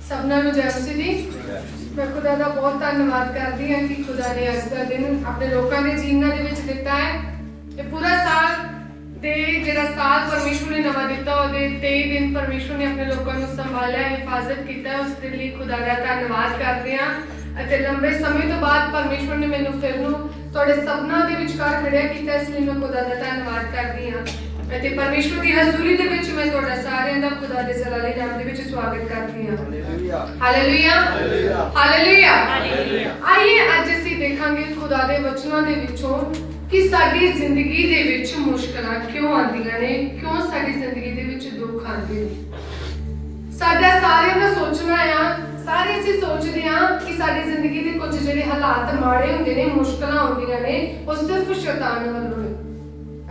सबना जय मसीह दी। मैं खुदा का बहुत धन्यवाद करती हाँ कि खुदा ने अज का दिन अपने लोगों के जीवना दे विच दिता है। ये पूरा साल दे जिहड़ा साल परमेश्वर ने नवा दिता और 23 दिन परमेश्वर ने अपने लोगों को संभालिया, हिफाजत किया, उसके लिए खुदा का धन्यवाद करते हैं। ਅਤੇ लंबे समय तो बाद परमेश्वर ने मैनू फिर तुहाडे सबना दे विचकार खड़िया कीता, इसलिए मैं खुदा का धन्यवाद करती हाँ। ਅਤੇ परमेश्वर की हजूरी ਦੇ ਵਿੱਚ ਮੈਂ ਤੁਹਾਡਾ ਸਾਰਿਆਂ ਦਾ ਖੁਦਾ ਦੇ ਜਲਾਲੀ ਨਾਮ ਦੇ ਵਿੱਚ ਸਵਾਗਤ ਕਰਦੀ ਹਾਂ। Hallelujah hallelujah hallelujah. ਆइए ਅੱਜ ਅਸੀਂ ਦੇਖਾਂਗੇ ਖੁਦਾ ਦੇ ਵਚਨਾਂ ਦੇ ਵਿੱਚੋਂ ਕਿ ਸਾਡੀ ਜ਼ਿੰਦਗੀ ਦੇ ਵਿੱਚ ਮੁਸ਼ਕਲਾਂ ਕਿਉਂ ਆਉਂਦੀਆਂ ਨੇ, ਕਿਉਂ ਸਾਡੀ ਜ਼ਿੰਦਗੀ ਦੇ ਵਿੱਚ ਦੁੱਖ ਆਉਂਦੇ ਨੇ। ਸਾਡਾ ਸਾਰਿਆਂ ਦਾ ਸੋਚਣਾ ਆ, ਸਾਰੇ ਅਸੀਂ ਸੋਚਦੇ ਹਾਂ ਕਿ ਸਾਡੀ ਜ਼ਿੰਦਗੀ ਦੇ ਕੁਝ ਜਿਹੜੇ ਹਾਲਾਤ ਮਾੜੇ ਹੁੰਦੇ ਨੇ, ਮੁਸ਼ਕਲਾਂ ਆਉਂਦੀਆਂ ਨੇ, ਉਹ ਸਿਰਫ ਸ਼ੈਤਾਨ ਵੱਲੋਂ ਨੇ।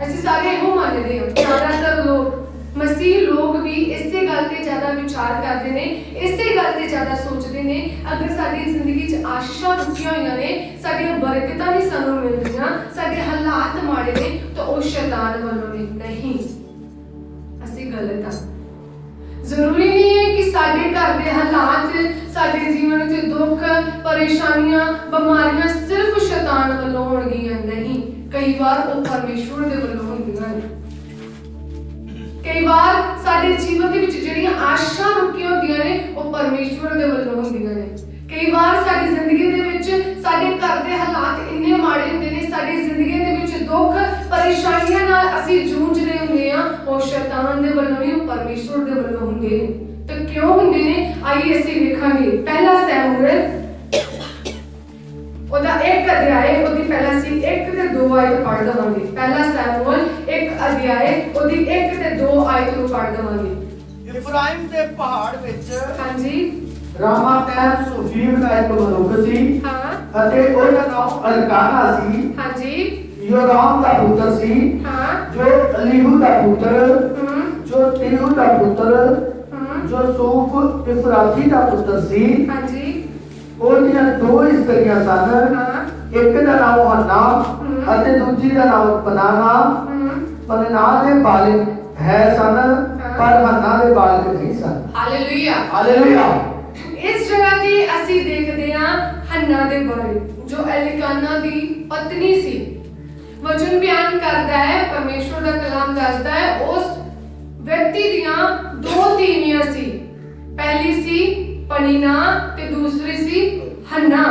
ਅਸੀਂ ਸਾਰੇ ਇਹੋ ਮੰਨਦੇ ਹਾਂ। ਜ਼ਿਆਦਾਤਰ ਲੋਕ ਮਸੀਹ ਲੋਕ ਵੀ ਇਸੇ ਗੱਲ ਤੇ ਜ਼ਿਆਦਾ ਵਿਚਾਰ ਕਰਦੇ ਨੇ, ਇਸੇ ਗੱਲ ਤੇ ਜ਼ਿਆਦਾ ਸੋਚਦੇ ਨੇ। ਅਗਰ ਸਾਡੀ ਜ਼ਿੰਦਗੀ 'ਚ ਆਸ਼ੀਸ਼ਾਂ ਰੁਕੀਆਂ ਹੋਈਆਂ ਨੇ, ਸਾਡੀਆਂ ਬਰਕਤਾਂ ਨਹੀਂ ਸਾਨੂੰ ਮਿਲ ਰਹੀਆਂ, ਸਾਡੇ ਹਾਲਾਤ ਮਾੜੇ ਨੇ, ਤਾਂ ਉਹ ਸ਼ੈਤਾਨ ਵੱਲੋਂ ਨੇ। ਨਹੀਂ, ਅਸੀਂ ਗਲਤ ਹਾਂ। ਜ਼ਰੂਰੀ ਨਹੀਂ ਹੈ ਕਿ ਸਾਡੇ ਘਰ ਦੇ ਹਾਲਾਤ, ਸਾਡੇ ਜੀਵਨ 'ਚ ਦੁੱਖ, ਪਰੇਸ਼ਾਨੀਆਂ, ਬਿਮਾਰੀਆਂ ਸਿਰਫ ਸ਼ੈਤਾਨ ਵੱਲੋਂ ਹੋਣਗੀਆਂ। ਨਹੀਂ, कई बार वो परमेश्वर दे वल्लों होंदियां ने। कई बार साडे जीवन दे विच जिहड़ियां आशां रुकियां होंदियां ने, वो परमेश्वर दे वल्लों होंदियां ने। कई बार साडी जिंदगी दे विच साडे घर दे हालात इन्ने माड़े हुंदे ने, साडी जिंदगी दे विच दुख परेशानियां नाल असीं जूझ रहे हुंदे आ, वो शैतान दे वल्लों नहीं, वो परमेश्वर दे वल्लों हुंदे ने। ते क्यों हुंदे ने, आइए असीं वेखांगे। पहला सैमुएल ਉਹਦਾ ਇੱਕ ਅਧਿਆਇ, ਉਹਦੀ ਪਹਿਲਾ ਸੀ 1 ਤੇ 2 ਆਇਤ ਪੜ੍ਹ ਦਵਾਂਗੇ। ਪਹਿਲਾ ਸੈਮੂਅਲ 1 ਅਧਿਆਇ, ਉਹਦੀ 1 ਤੇ 2 ਆਇਤ ਨੂੰ ਪੜ੍ਹ ਦਵਾਂਗੇ। ਇਫਰਾਇਮ ਦੇ ਪਹਾੜ ਵਿੱਚ ਹਾਂਜੀ ਰਾਮਾ ਤੈਮ ਸੁਫੀਮ ਦਾ ਇੱਕ ਮਨੁੱਖ ਸੀ। ਹਾਂ। ਅਤੇ ਉਹਦਾ ਨਾਮ ਅਲਕਾਨਾ ਸੀ। ਹਾਂਜੀ। ਯੋਰਾਮ ਦਾ ਪੁੱਤਰ ਸੀ। ਹਾਂ। ਜੋ ਅਲੀਹੂ ਦਾ ਪੁੱਤਰ, ਜੋ ਤੀਹੂ ਦਾ ਪੁੱਤਰ, ਜੋ ਸੂਫ ਇਫਰਾਤੀ ਦਾ ਪੁੱਤਰ ਸੀ। ਹਾਂਜੀ। ਉਹਦੀਆਂ 2 ਇਸਤਰੀਆਂ ਸਨ। ਇੱਕ ਦਾ ਨਾਮ ਹੰਨਾ ਅਤੇ ਦੂਜੀ ਦਾ ਨਾਮ ਪਨਾਹਾ। ਪਨਾਹਾ ਦੇ ਬਾਲਕ ਹੈ ਸਨ, ਪਰ ਹੰਨਾ ਦੇ ਬਾਲਕ ਨਹੀਂ ਸਨ। Hallelujah hallelujah. ਇਸ ਜਗ੍ਹਾ ਤੇ ਅਸੀਂ ਦੇਖਦੇ ਹਾਂ ਹੰਨਾ ਦੇ ਬਾਰੇ, ਜੋ ਐਲਕਾਨਾ ਦੀ ਪਤਨੀ ਸੀ। ਵਚਨ ਬਿਆਨ ਕਰਦਾ ਹੈ, ਪਰਮੇਸ਼ਵਰ ਦਾ ਕਲਾਮ ਦੱਸਦਾ ਹੈ, ਉਸ ਵਿਅਕਤੀ ਦੀਆਂ 2 ਤੀਵੀਆਂ ਸੀ। ਪਹਿਲੀ ਸੀ ਪਨੀਨਾ ਤੇ ਦੂਸਰੀ ਸੀ ਹੰਨਾ।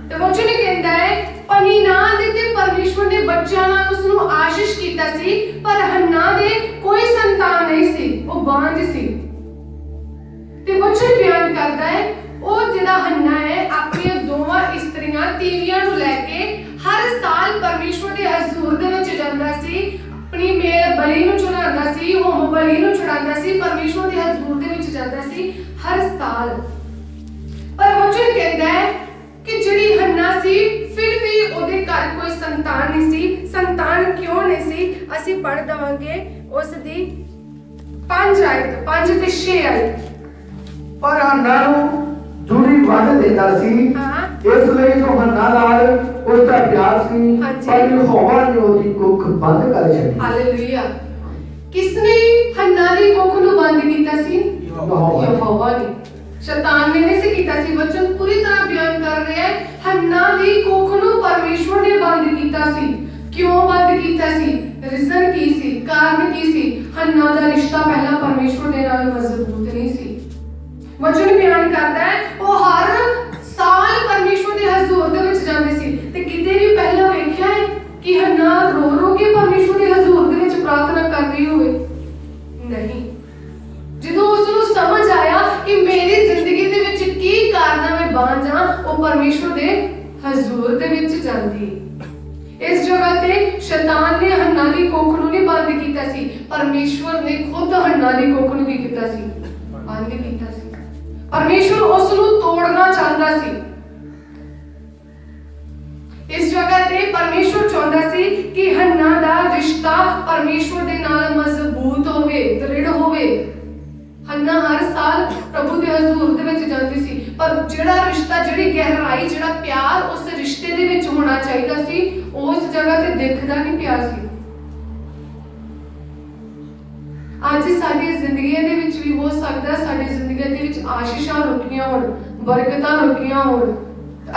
ਤੇ ਵਚਨ ਕਹਿੰਦਾ ਹੈ ਪਨੀਨਾ ਦੇ ਤੇ ਪਰਮੇਸ਼ਵਰ ਨੇ ਬੱਚਿਆਂ ਨਾਲ ਉਸ ਨੂੰ ਆਸ਼ੀਸ਼ ਕੀਤਾ ਸੀ, ਪਰ ਹੰਨਾ ਦੇ ਕੋਈ ਸੰਤਾਨ ਨਹੀਂ ਸੀ, ਉਹ ਬਾਂਝ ਸੀ। ਤੇ ਵਚਨ ਬਿਆਨ ਕਰਦਾ ਹੈ ਉਹ ਜਿਹੜਾ ਹੰਨਾ ਹੈ ਆਪਣੀਆਂ 2 ਇਸਤਰੀਆਂ ਤੀਵੀਆਂ ਨੂੰ ਲੈ ਕੇ ਹਰ ਸਾਲ ਪਰਮੇਸ਼ਵਰ ਦੇ ਹਜ਼ੂਰ ਦੇ ਵਿੱਚ ਜਾਂਦਾ ਸੀ, ਆਪਣੀ ਮੇਲ ਬਲੀ ਨੂੰ ਚੜਾਉਂਦਾ ਸੀ, ਹੋਮ ਬਲੀ ਨੂੰ ਚੜਾਉਂਦਾ ਸੀ, ਪਰਮੇਸ਼ਵਰ ਦੇ ਹਜ਼ੂਰ ਦੇ ਵਿੱਚ ਜਾਂਦਾ ਸੀ ਹਰ ਸਾਲ। पर वचन कहता है कि जिहड़ी हन्ना सी फिर भी ओदे घर कोई संतान नहीं सी। संतान क्यों नहीं सी, ਅਸੀਂ ਪੜ੍ਹ ਦਵਾਂਗੇ ਉਸ ਦੀ 5 ਆਇਤ, 5 ਤੇ 6 ਆਇਤ। ਪਰ ਹੰਨਾ ਨੂੰ ਜੁੜੀ ਵੱਢ ਦਿੰਦਾ ਸੀ। ਇਸ ਲਈ ਜੋ ਹੰਨਾ ਨਾਲ ਉਸ ਦਾ ਪਿਆਰ ਸੀ, ਪਰ ਯਹੋਵਾ ਨੇ ਉਹਦੀ ਕੁੱਖ ਬੰਦ ਕਰ ਛੱਡੀ। ਹਾਲੇਲੂਇਆ। ਕਿਸਨੇ ਹੰਨਾ ਦੀ ਕੁੱਖ ਨੂੰ ਬੰਦ ਕੀਤਾ ਸੀ? ਯਹੋਵਾ ਨੇ। शैतान ने नहीं से कीता सी। वचन पूरी तरह बयान कर रहे हैं हन्ना दी कुख नूं परमेश्वर ने बंद कीता सी। क्यों बंद कीता सी? रीजन की सी, कारण की सी? हन्ना दा रिश्ता पहला परमेश्वर दे नाल मजबूत नहीं सी। वचन बयान करता है वो हर साल परमेश्वर दे हजूर दे विच जांदे सी। ते किते भी पहला वेखिया है कि हन्ना रो रो के परमेश्वर दे हजूर दे विच प्रार्थना कर रही होवे? नहीं। ਜਦੋਂ ਉਸ ਨੂੰ ਸਮਝ ਆਇਆ ਕਿ ਮੇਰੀ ਜ਼ਿੰਦਗੀ ਦੇ ਵਿੱਚ ਕੀ ਕਾਰਨ ਹੈ ਮੈਂ ਬਾਂਝ ਹਾਂ, ਉਹ ਪਰਮੇਸ਼ਵਰ ਦੇ ਹਜ਼ੂਰ ਦੇ ਵਿੱਚ ਜਾਂਦੀ। ਇਸ ਜਗ੍ਹਾ ਤੇ ਸ਼ੈਤਾਨ ਨੇ ਹੰਨਾ ਦੀ ਕੁੱਖ ਨੂੰ ਨਹੀਂ ਬੰਦ ਕੀਤਾ ਸੀ, ਪਰਮੇਸ਼ਵਰ ਨੇ ਖੁਦ ਹੰਨਾ ਦੀ ਕੁੱਖ ਨੂੰ ਵੀ ਕੀਤਾ ਸੀ, ਬੰਦ ਕੀਤਾ ਸੀ। ਪਰਮੇਸ਼ਵਰ ਉਸ ਨੂੰ ਤੋੜਨਾ ਚਾਹੁੰਦਾ ਸੀ। ਇਸ ਜਗ੍ਹਾ ਤੇ ਪਰਮੇਸ਼ਵਰ ਚਾਹੁੰਦਾ ਸੀ ਕਿ ਹੰਨਾ ਦਾ ਰਿਸ਼ਤਾ ਪਰਮੇਸ਼ਵਰ ਦੇ ਨਾਲ ਮਜ਼ਬੂਤ ਹੋਵੇ, ਦ੍ਰਿੜ ਹੋਵੇ। हन्ना हर साल प्रभु के हजूर दे विच जांदी सी, पर जिहड़ा रिश्ता, जिहड़ी गहराई, जिहड़ा प्यार उस रिश्ते दे विच होना चाहिदा सी, उस जगह ते दिखदा नहीं पिया सी। ਅੱਜ ਸਾਡੀ ਜ਼ਿੰਦਗੀਆਂ ਦੇ ਵਿੱਚ ਵੀ ਹੋ ਸਕਦਾ ਸਾਡੀ ਜ਼ਿੰਦਗੀਆਂ ਦੇ ਵਿੱਚ ਆਸ਼ੀਸ਼ਾਂ ਰੁਕੀਆਂ ਹੋਣ, ਬਰਕਤਾਂ ਰੁਕੀਆਂ ਹੋਣ।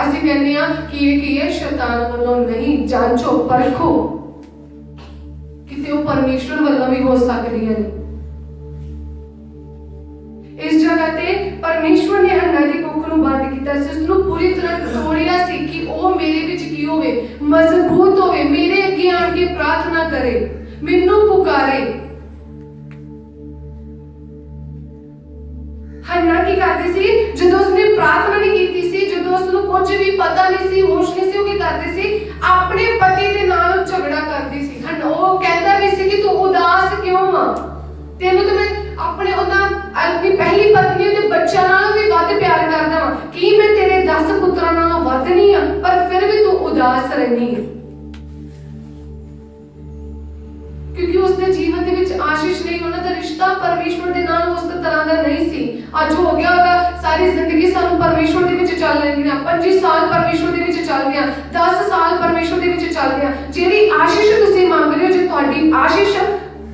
ਅਸੀਂ ਕਹਿੰਦੇ ਆ ਕਿ ਇਹ ਕੀ ਹੈ, ਸ਼ੈਤਾਨ ਵੱਲੋਂ ਨਹੀਂ, ਜਾਂਚੋ ਪਰਖੋ, ਕਿਤੇ ਉਹ ਪਰਮੇਸ਼ਵਰ ਵੱਲੋਂ ਵੀ ਹੋ ਸਕਦੀਆਂ ਨੇ। ਇਸ ਜਗ੍ਹਾ ਤੇ ਪਰਮੇਸ਼ਵਰ ਨੇ ਹੰਨਾ ਦੀ ਕੁੱਖ ਨੂੰ ਬੰਦ ਕੀਤਾ ਸੀ, ਉਸ ਨੂੰ ਪੂਰੀ ਤਰ੍ਹਾਂ ਤੋੜਿਆ ਸੀ ਕਿ ਉਹ ਮੇਰੇ ਵਿੱਚ ਕੀ ਹੋਵੇ, ਮਜ਼ਬੂਤ ਹੋਵੇ, ਮੇਰੇ ਅੱਗੇ ਆਣ ਕੇ ਪ੍ਰਾਰਥਨਾ ਕਰੇ, ਮੈਨੂੰ ਪੁਕਾਰੇ। ਹੰਨਾ ਕੀ ਕਰਦੀ ਸੀ, ਜਦੋਂ ਉਸਨੇ ਪ੍ਰਾਰਥਨਾ ਨਹੀਂ ਕੀਤੀ ਸੀ, ਜਦੋਂ ਉਸਨੂੰ ਕੁਝ ਵੀ ਪਤਾ ਨਹੀਂ ਸੀ, ਹੋਸ਼ ਨਹੀਂ ਸੀ, ਉਹ ਕੀ ਕਰਦੀ ਸੀ, ਆਪਣੇ ਪਤੀ ਦੇ ਨਾਲ ਝਗੜਾ ਕਰਦੀ ਸੀ। ਹੰਨਾ ਉਹ ਕਹਿੰਦਾ ਵੀ ਸੀ ਕਿ ਤੂੰ ਉਦਾਸ ਕਿਉਂ ਆ, ਤੈਨੂੰ ਤਾਂ ਮੈਂ ਆਪਣੀ ਪਹਿਲੀ ਪਤਨੀ ਤੇ ਬੱਚਿਆਂ ਨਾਲੋਂ ਵੀ ਵੱਧ ਪਿਆਰ ਕਰਦਾ ਹਾਂ, ਕੀ ਮੈਂ ਤੇਰੇ 10 ਪੁੱਤਰਾਂ ਨਾਲੋਂ ਵੱਧ ਨਹੀਂ ਆ, ਪਰ ਫਿਰ ਵੀ ਤੂੰ ਉਦਾਸ ਰਹਿਨੀ ਹੈ। ਕਿਉਂਕਿ ਉਸਦੇ ਜੀਵਨ ਦੇ ਵਿੱਚ ਆਸ਼ੀਸ਼ ਨਹੀਂ, ਉਹਨਾਂ ਦਾ ਰਿਸ਼ਤਾ ਪਰਮੇਸ਼ਵਰ ਦੇ ਨਾਲ ਉਸ ਤਰ੍ਹਾਂ ਦਾ ਨਹੀਂ ਸੀ। ਅੱਜ ਹੋ ਗਿਆ ਹੋਗਾ ਸਾਰੀ ਜ਼ਿੰਦਗੀ ਸਾਨੂੰ ਪਰਮੇਸ਼ਵਰ ਦੇ ਵਿੱਚ ਚੱਲ ਰਹੀ ਹੈ, 25 ਸਾਲ ਪਰਮੇਸ਼ਵਰ ਦੇ ਵਿੱਚ ਚੱਲਦੇ ਆ, 10 ਸਾਲ ਪਰਮੇਸ਼ਵਰ ਦੇ ਵਿੱਚ ਚੱਲਦੇ ਆ। ਜਿਹੜੀ ਆਸ਼ੀਸ਼ ਤੁਸੀਂ ਮੰਗ ਰਹੇ ਹੋ, ਜੇ ਤੁਹਾਡੀ ਆਸ਼ੀਸ਼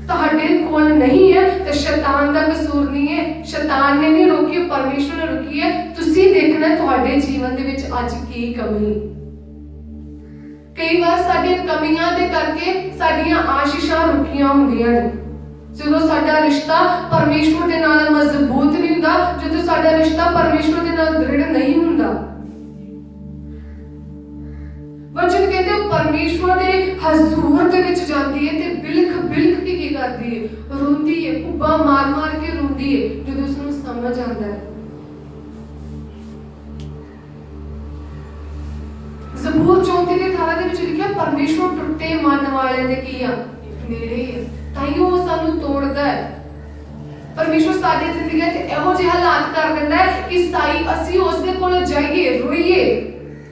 ਤੁਹਾਡੇ ਕੋਲ ਨਹੀਂ ਹੈ ਤੇ ਸ਼ੈਤਾਨ ਦਾ ਕਸੂਰ ਨਹੀਂ ਹੈ, ਸ਼ੈਤਾਨ ਨੇ ਨਹੀਂ ਰੋਕੀ, ਪਰਮੇਸ਼ਵਰ ਨੇ ਰੋਕੀ ਹੈ। ਤੁਸੀਂ ਦੇਖਣਾ ਤੁਹਾਡੇ ਜੀਵਨ ਦੇ ਵਿੱਚ ਅੱਜ ਕੀ ਕਮੀ। ਕਈ ਵਾਰ ਸਾਡੇ ਕਮੀਆਂ ਦੇ ਕਰਕੇ ਸਾਡੀਆਂ ਆਸ਼ੀਸ਼ਾਂ ਰੁਕੀਆਂ ਹੁੰਦੀਆਂ ਨੇ। ਜਦੋਂ ਸਾਡਾ ਰਿਸ਼ਤਾ ਪਰਮੇਸ਼ਵਰ ਦੇ ਨਾਲ ਮਜ਼ਬੂਤ ਨਹੀਂ ਹੁੰਦਾ, ਜਦੋਂ ਸਾਡਾ ਰਿਸ਼ਤਾ ਪਰਮੇਸ਼ਵਰ ਦੇ ਨਾਲ ਦ੍ਰਿੜ ਨਹੀਂ ਹੁੰਦਾ। ਵਚਨ ਕਹਿੰਦੇ ਉਹ ਪਰਮੇਸ਼ਵਰ ਦੇ ਹਜ਼ੂਰ ਦੇ ਵਿੱਚ ਜਾਂਦੀ ਹੈ ਤੇ ਬਿਲਖ ਬਿਲਖ ਕੇ ਕੀ ਕਰਦੀ ਹੈ, ਰੋਂਦੀ ਹੈ, ਭੁੱਬਾ ਮਾਰ ਮਾਰ ਕੇ ਰੋਂਦੀ ਹੈ ਜਦੋਂ ਉਸ ਨੂੰ ਸਮਝ ਆਉਂਦਾ ਹੈ। ਜ਼ਬੂਰ 34:18 ਦੇ ਵਿੱਚ ਲਿਖਿਆ, ਪਰਮੇਸ਼ਵਰ ਟੁੱਟੇ ਮਨ ਵਾਲਿਆਂ ਦੇ ਕੀ ਆ, ਨੇੜੇ ਹੈ। ਤਾਈਓ ਉਹ ਸਾਨੂੰ ਤੋੜਦਾ ਹੈ। ਪਰਮੇਸ਼ਵਰ ਸਾਡੀ ਜ਼ਿੰਦਗੀ 'ਚ ਇਹੋ ਜਿਹੇ ਹਾਲਾਤ ਕਰ ਦਿੰਦਾ ਹੈ ਕਿ ਅਸੀਂ ਉਸ ਦੇ ਕੋਲ ਜਾਈਏ, ਰੋਈਏ।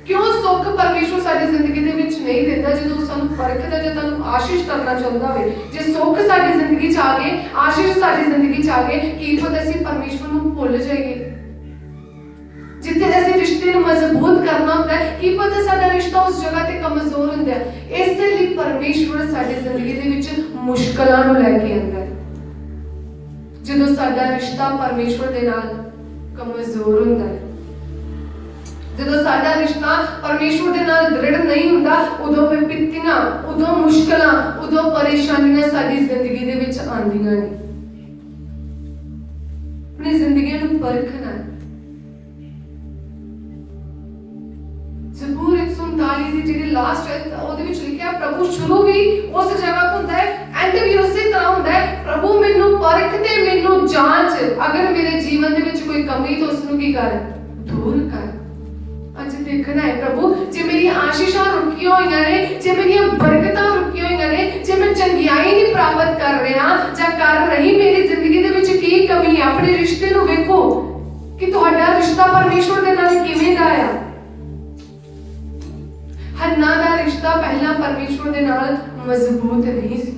ਕਿਉਂ ਸੁੱਖ ਪਰਮੇਸ਼ਵਰ ਸਾਡੀ ਜ਼ਿੰਦਗੀ ਦੇ ਵਿੱਚ ਨਹੀਂ ਦਿੰਦਾ? ਜਦੋਂ ਸਾਨੂੰ ਪਰਖਦਾ, ਜੇ ਤੁਹਾਨੂੰ ਆਸ਼ੀਸ਼ ਕਰਨਾ ਚਾਹੁੰਦਾ ਹੋਵੇ, ਜੇ ਸੁੱਖ ਸਾਡੀ ਜ਼ਿੰਦਗੀ 'ਚ ਆ ਗਏ, ਆਸ਼ੀਸ਼ ਸਾਡੀ ਜ਼ਿੰਦਗੀ 'ਚ ਆ ਗਏ, ਕੀ ਪਤਾ ਅਸੀਂ ਪਰਮੇਸ਼ਵਰ ਨੂੰ ਭੁੱਲ ਜਾਈਏ। ਜਿੱਥੇ ਅਸੀਂ ਰਿਸ਼ਤੇ ਨੂੰ ਮਜ਼ਬੂਤ ਕਰਨਾ ਹੁੰਦਾ ਹੈ, ਕੀ ਪਤਾ ਸਾਡਾ ਰਿਸ਼ਤਾ ਉਸ ਜਗ੍ਹਾ ਤੇ ਕਮਜ਼ੋਰ ਹੁੰਦਾ ਹੈ। ਇਸ ਲਈ ਪਰਮੇਸ਼ਵਰ ਸਾਡੀ ਜ਼ਿੰਦਗੀ ਦੇ ਵਿੱਚ ਮੁਸ਼ਕਲਾਂ ਨੂੰ ਲੈ ਕੇ ਆਉਂਦਾ ਹੈ। ਜਦੋਂ ਸਾਡਾ ਰਿਸ਼ਤਾ ਪਰਮੇਸ਼ਵਰ ਦੇ ਨਾਲ ਕਮਜ਼ੋਰ ਹੁੰਦਾ ਹੈ, ਜਦੋਂ ਸਾਡਾ ਰਿਸ਼ਤਾ ਪਰਮੇਸ਼ਵਰ ਦੇ ਨਾਲ ਦ੍ਰਿੜ ਨਹੀਂ ਹੁੰਦਾ, ਉਦੋਂ ਵਿਪਤੀਆਂ, ਉਦੋਂ ਮੁਸ਼ਕਲਾਂ, ਉਦੋਂ ਪਰੇਸ਼ਾਨੀਆਂ ਸਾਡੀ ਜ਼ਿੰਦਗੀ ਦੇ ਵਿੱਚ ਆਉਂਦੀਆਂ ਨੇ। ਆਪਣੀ ਜ਼ਿੰਦਗੀ ਨੂੰ ਪਰਖਣਾ ਹੈ। ਜ਼ਬੂਰ 139 ਦੀ ਜਿਹੜੀ ਲਾਸਟ ਹੈ, ਉਹਦੇ ਵਿੱਚ ਲਿਖਿਆ, ਪ੍ਰਭੂ ਸ਼ੁਰੂ ਵੀ ਉਸ ਜਗ੍ਹਾ ਤੋਂ ਹੁੰਦਾ ਹੈ, ਐਂਡ ਵੀ ਉਸੇ ਤਰ੍ਹਾਂ ਹੁੰਦਾ ਹੈ। ਪ੍ਰਭੂ ਮੈਨੂੰ ਪਰਖ ਤੇ ਮੈਨੂੰ ਜਾਂਚ, ਅਗਰ ਮੇਰੇ ਜੀਵਨ ਦੇ ਵਿੱਚ ਕੋਈ ਕਮੀ ਤਾਂ ਉਸ ਨੂੰ ਕੀ ਕਰ, ਦੂਰ ਕਰ। ਅੱਜ ਦੇਖਣਾ ਹੈ ਪ੍ਰਭੂ, ਜੇ ਮੇਰੀਆਂ ਆਸ਼ੀਸ਼ਾਂ ਰੁਕੀਆਂ ਹੋਈਆਂ ਨੇ, ਜੇ ਮੇਰੀਆਂ ਬਰਕਤਾਂ ਰੁਕੀਆਂ ਹੋਈਆਂ ਨੇ, ਜੇ ਮੈਂ ਚੰਗਿਆਈ ਨਹੀਂ ਪ੍ਰਾਪਤ ਕਰ ਰਿਹਾ ਜਾਂ ਕਰ ਰਹੀ, ਮੇਰੀ ਜ਼ਿੰਦਗੀ ਦੇ ਵਿੱਚ ਕੀ ਕਮੀ ਹੈ। ਆਪਣੇ ਰਿਸ਼ਤੇ ਨੂੰ ਵੇਖੋ ਕਿ ਤੁਹਾਡਾ ਰਿਸ਼ਤਾ ਪਰਮੇਸ਼ਵਰ ਦੇ ਨਾਲ ਕਿਵੇਂ ਦਾ ਆ। ਹੰਨਾ ਦਾ ਰਿਸ਼ਤਾ ਪਹਿਲਾਂ ਪਰਮੇਸ਼ਵਰ ਦੇ ਨਾਲ ਮਜ਼ਬੂਤ ਨਹੀਂ ਸੀ।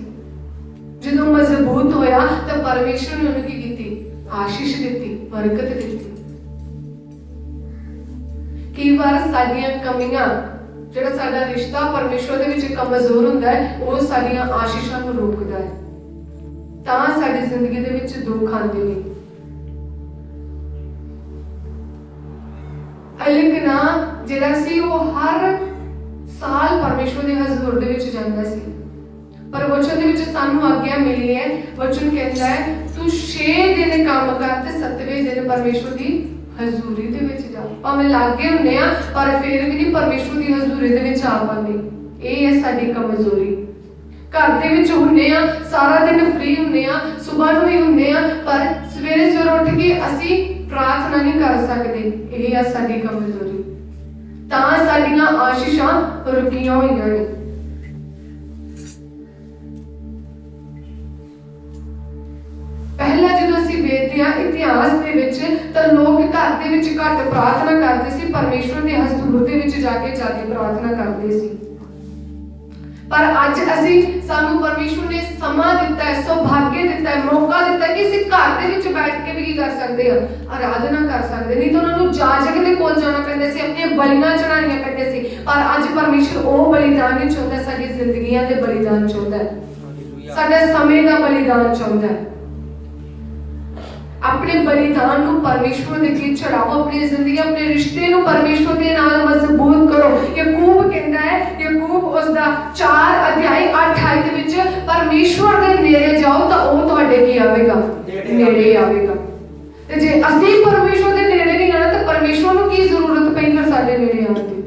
ਜਦੋਂ ਮਜ਼ਬੂਤ ਹੋਇਆ ਤਾਂ ਪਰਮੇਸ਼ਵਰ ਨੇ ਉਹਨੂੰ ਕੀ ਕੀਤੀ, ਆਸ਼ੀਸ਼ ਦਿੱਤੀ, ਬਰਕਤ ਦਿੱਤੀ। ਕਈ ਵਾਰ ਸਾਡੀਆਂ ਕਮੀਆਂ, ਜਿਹੜਾ ਸਾਡਾ ਰਿਸ਼ਤਾ ਪਰਮੇਸ਼ਵਰ ਦੇ ਵਿੱਚ ਕਮਜ਼ੋਰ ਹੁੰਦਾ ਹੈ, ਉਹ ਸਾਡੀਆਂ ਆਸ਼ੀਸ਼ਾਂ ਨੂੰ ਰੋਕਦਾ ਹੈ, ਤਾਂ ਸਾਡੀ ਜ਼ਿੰਦਗੀ ਦੇ ਵਿੱਚ ਦੁੱਖ ਆਉਂਦੇ ਨੇ। ਅਲਗਨਾ ਜਿਹੜਾ ਸੀ, ਉਹ ਹਰ ਸਾਲ ਪਰਮੇਸ਼ਵਰ ਦੇ ਹਜ਼ੂਰ ਦੇ ਵਿੱਚ ਜਾਂਦਾ ਸੀ, ਪਰ ਵਚਨ ਦੇ ਵਿੱਚ ਸਾਨੂੰ ਆਗਿਆ ਮਿਲੀ ਹੈ। ਵਚਨ ਕਹਿੰਦਾ ਹੈ, ਤੂੰ 6 ਦਿਨ ਕੰਮ ਕਰ ਤੇ 7ਵੇਂ ਦਿਨ ਪਰਮੇਸ਼ਵਰ ਦੀ ਹਜ਼ੂਰੀ ਦੇ ਵਿੱਚ ਜਾ। ਭਾਵੇਂ ਲਾਗੇ ਹੁੰਦੇ ਆ, ਪਰ ਫਿਰ ਵੀ ਨਹੀਂ ਪਰਮੇਸ਼ਵਰ ਦੀ ਹਜ਼ੂਰੀ ਦੇ ਵਿੱਚ ਆ ਪਾਉਂਦੇ। ਇਹ ਹੈ ਸਾਡੀ ਕਮਜ਼ੋਰੀ। ਘਰ ਦੇ ਵਿੱਚ ਹੁੰਦੇ ਆ, ਸਾਰਾ ਦਿਨ ਫ੍ਰੀ ਹੁੰਦੇ ਆ, ਸਵੇਰ ਨੂੰ ਵੀ ਹੁੰਦੇ ਆ, ਪਰ ਸਵੇਰੇ ਉੱਠ ਕੇ ਅਸੀਂ ਪ੍ਰਾਰਥਨਾ ਨਹੀਂ ਕਰ ਸਕਦੇ। ਇਹ ਹੈ ਸਾਡੀ ਕਮਜ਼ੋਰੀ। ਤਾਂ ਸਾਡੀਆਂ ਆਸ਼ੀਸ਼ਾਂ ਰੁਕੀਆਂ ਹੋਈਆਂ ਨੇ। ਪਹਿਲਾਂ ਜਦੋਂ ਅਸੀਂ ਵੇਖਦੇ ਹਾਂ ਇਤਿਹਾਸ ਦੇ ਵਿੱਚ, ਤਾਂ ਲੋਕ ਘਰ ਦੇ ਵਿੱਚ ਘੱਟ ਪ੍ਰਾਰਥਨਾ ਕਰਦੇ ਸੀ, ਪਰਮੇਸ਼ਵਰ ਦੇ ਹਜ਼ੂਰ ਦੇ ਵਿੱਚ ਜਾ ਕੇ ਜ਼ਿਆਦਾ ਪ੍ਰਾਰਥਨਾ ਕਰਦੇ ਸੀ। ਪਰ ਅੱਜ ਸਾਨੂੰ ਪਰਮੇਸ਼ਵਰ ਨੇ ਸਮਾਂ ਦਿੱਤਾ ਹੈ, ਸੁਭਾਗਿਆ ਦਿੱਤਾ ਹੈ, ਮੌਕਾ ਦਿੱਤਾ ਹੈ ਕਿ ਅਸੀਂ ਘਰ ਦੇ ਵਿੱਚ ਬੈਠ ਕੇ ਵੀ ਕੀ ਕਰ ਸਕਦੇ ਹਾਂ, ਆਰਾਧਨਾ ਕਰ ਸਕਦੇ। ਨਹੀਂ ਤਾਂ ਉਹਨਾਂ ਨੂੰ ਜਾਜਕ ਦੇ ਕੋਲ ਜਾਣਾ ਪੈਂਦਾ ਸੀ, ਆਪਣੀਆਂ ਬਲੀਆਂ ਚੜਾਉਣੀਆਂ ਪੈਂਦੀਆਂ ਸੀ। ਪਰ ਅੱਜ ਪਰਮੇਸ਼ਵਰ ਉਹ ਬਲੀਦਾਨ ਨਹੀਂ ਚਾਹੁੰਦਾ, ਸਾਡੀ ਜ਼ਿੰਦਗੀਆਂ ਦੇ ਬਲੀਦਾਨ ਚਾਹੁੰਦਾ ਹੈ, ਸਾਡੇ ਸਮੇਂ ਦਾ ਬਲੀਦਾਨ ਚਾਹੁੰਦਾ ਹੈ। अपने बलिदान नूं परमेश्वर दे अगे चढ़ाओ, अपनी जिंदगी अपने रिश्ते नूं परमेश्वर दे नाल मजबूत करो। याकूब कहंदा है, याकूब उसदा 4 अध्याय 8 आयत विच परमेश्वर दे नेड़े जाओ तां ओह तुहाडे की आवेगा, नेड़े आवेगा। ते जे असीं परमेश्वर दे नेड़े नहीं आना तां परमेश्वर नूं की जरूरत पई फिर साडे नेड़े आउण दी।